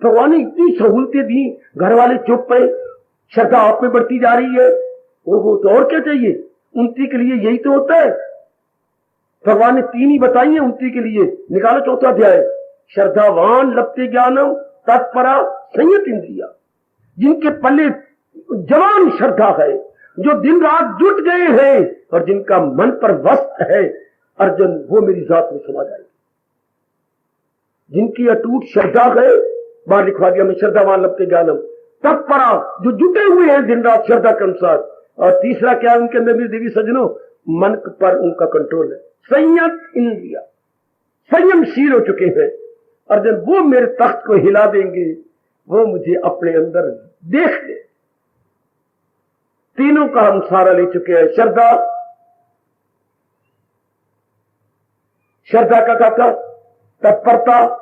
भगवान ने इतनी सहूलतें दी, घर वाले चुप है, श्रद्धा आप में बढ़ती जा रही है। वो तो और क्या चाहिए? उन्नति के लिए यही तो होता है। भगवान ने 3 ही बताई है उन्नति के लिए। निकालो 4था अध्याय, श्रद्धावान लभते ज्ञानम तत्परा संयत इंद्रिया। जिनके पल्ले जवान श्रद्धा है, जो दिन रात जुट गए हैं और जिनका मन पर वस्त है, अर्जुन वो मेरी जात में समा जाएगी। जिनकी अटूट श्रद्धा है, बाहर लिखवा दिया मैं, श्रद्धावान लभते ज्ञानम तत्परा, जो जुटे हुए हैं दिन रात श्रद्धा के अनुसार। और तीसरा क्या है उनके अंदर? मेरी देवी सजनों, मन पर उनका कंट्रोल है, संयत इंद्रिया, संयमशील हो चुके हैं। अर्जुन वो मेरे तख्त को हिला देंगे, वो मुझे अपने अंदर देख ले। तीनों का हम सहारा ले चुके हैं। श्रद्धा का काका, तत्परता,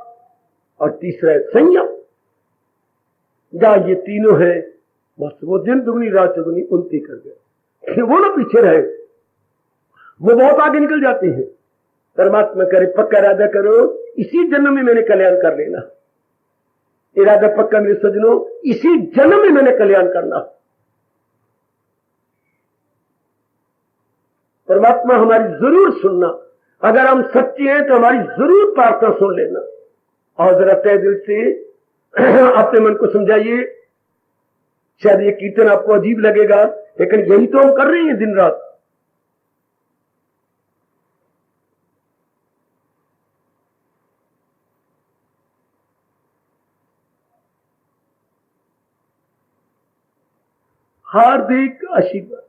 और तीसरा है संयम। जहां ये तीनों है, बस वो दिन दुगनी रात चौगुनी उन्नति कर गए। वो ना पीछे रहे, वो बहुत आगे निकल जाते हैं। परमात्मा करे पक्का इरादा करो, इसी जन्म में मैंने कल्याण कर लेना। इरादा पक्का मेरे सजनों, इसी जन्म में मैंने कल्याण करना। परमात्मा हमारी जरूर सुनना, अगर हम सच्चे हैं तो हमारी जरूर प्रार्थना सुन लेना। और जरा तय दिल से अपने मन को समझाइए। शायद ये कीर्तन आपको अजीब लगेगा, लेकिन यही तो हम कर रहे हैं दिन रात। हार्दिक आशीर्वाद।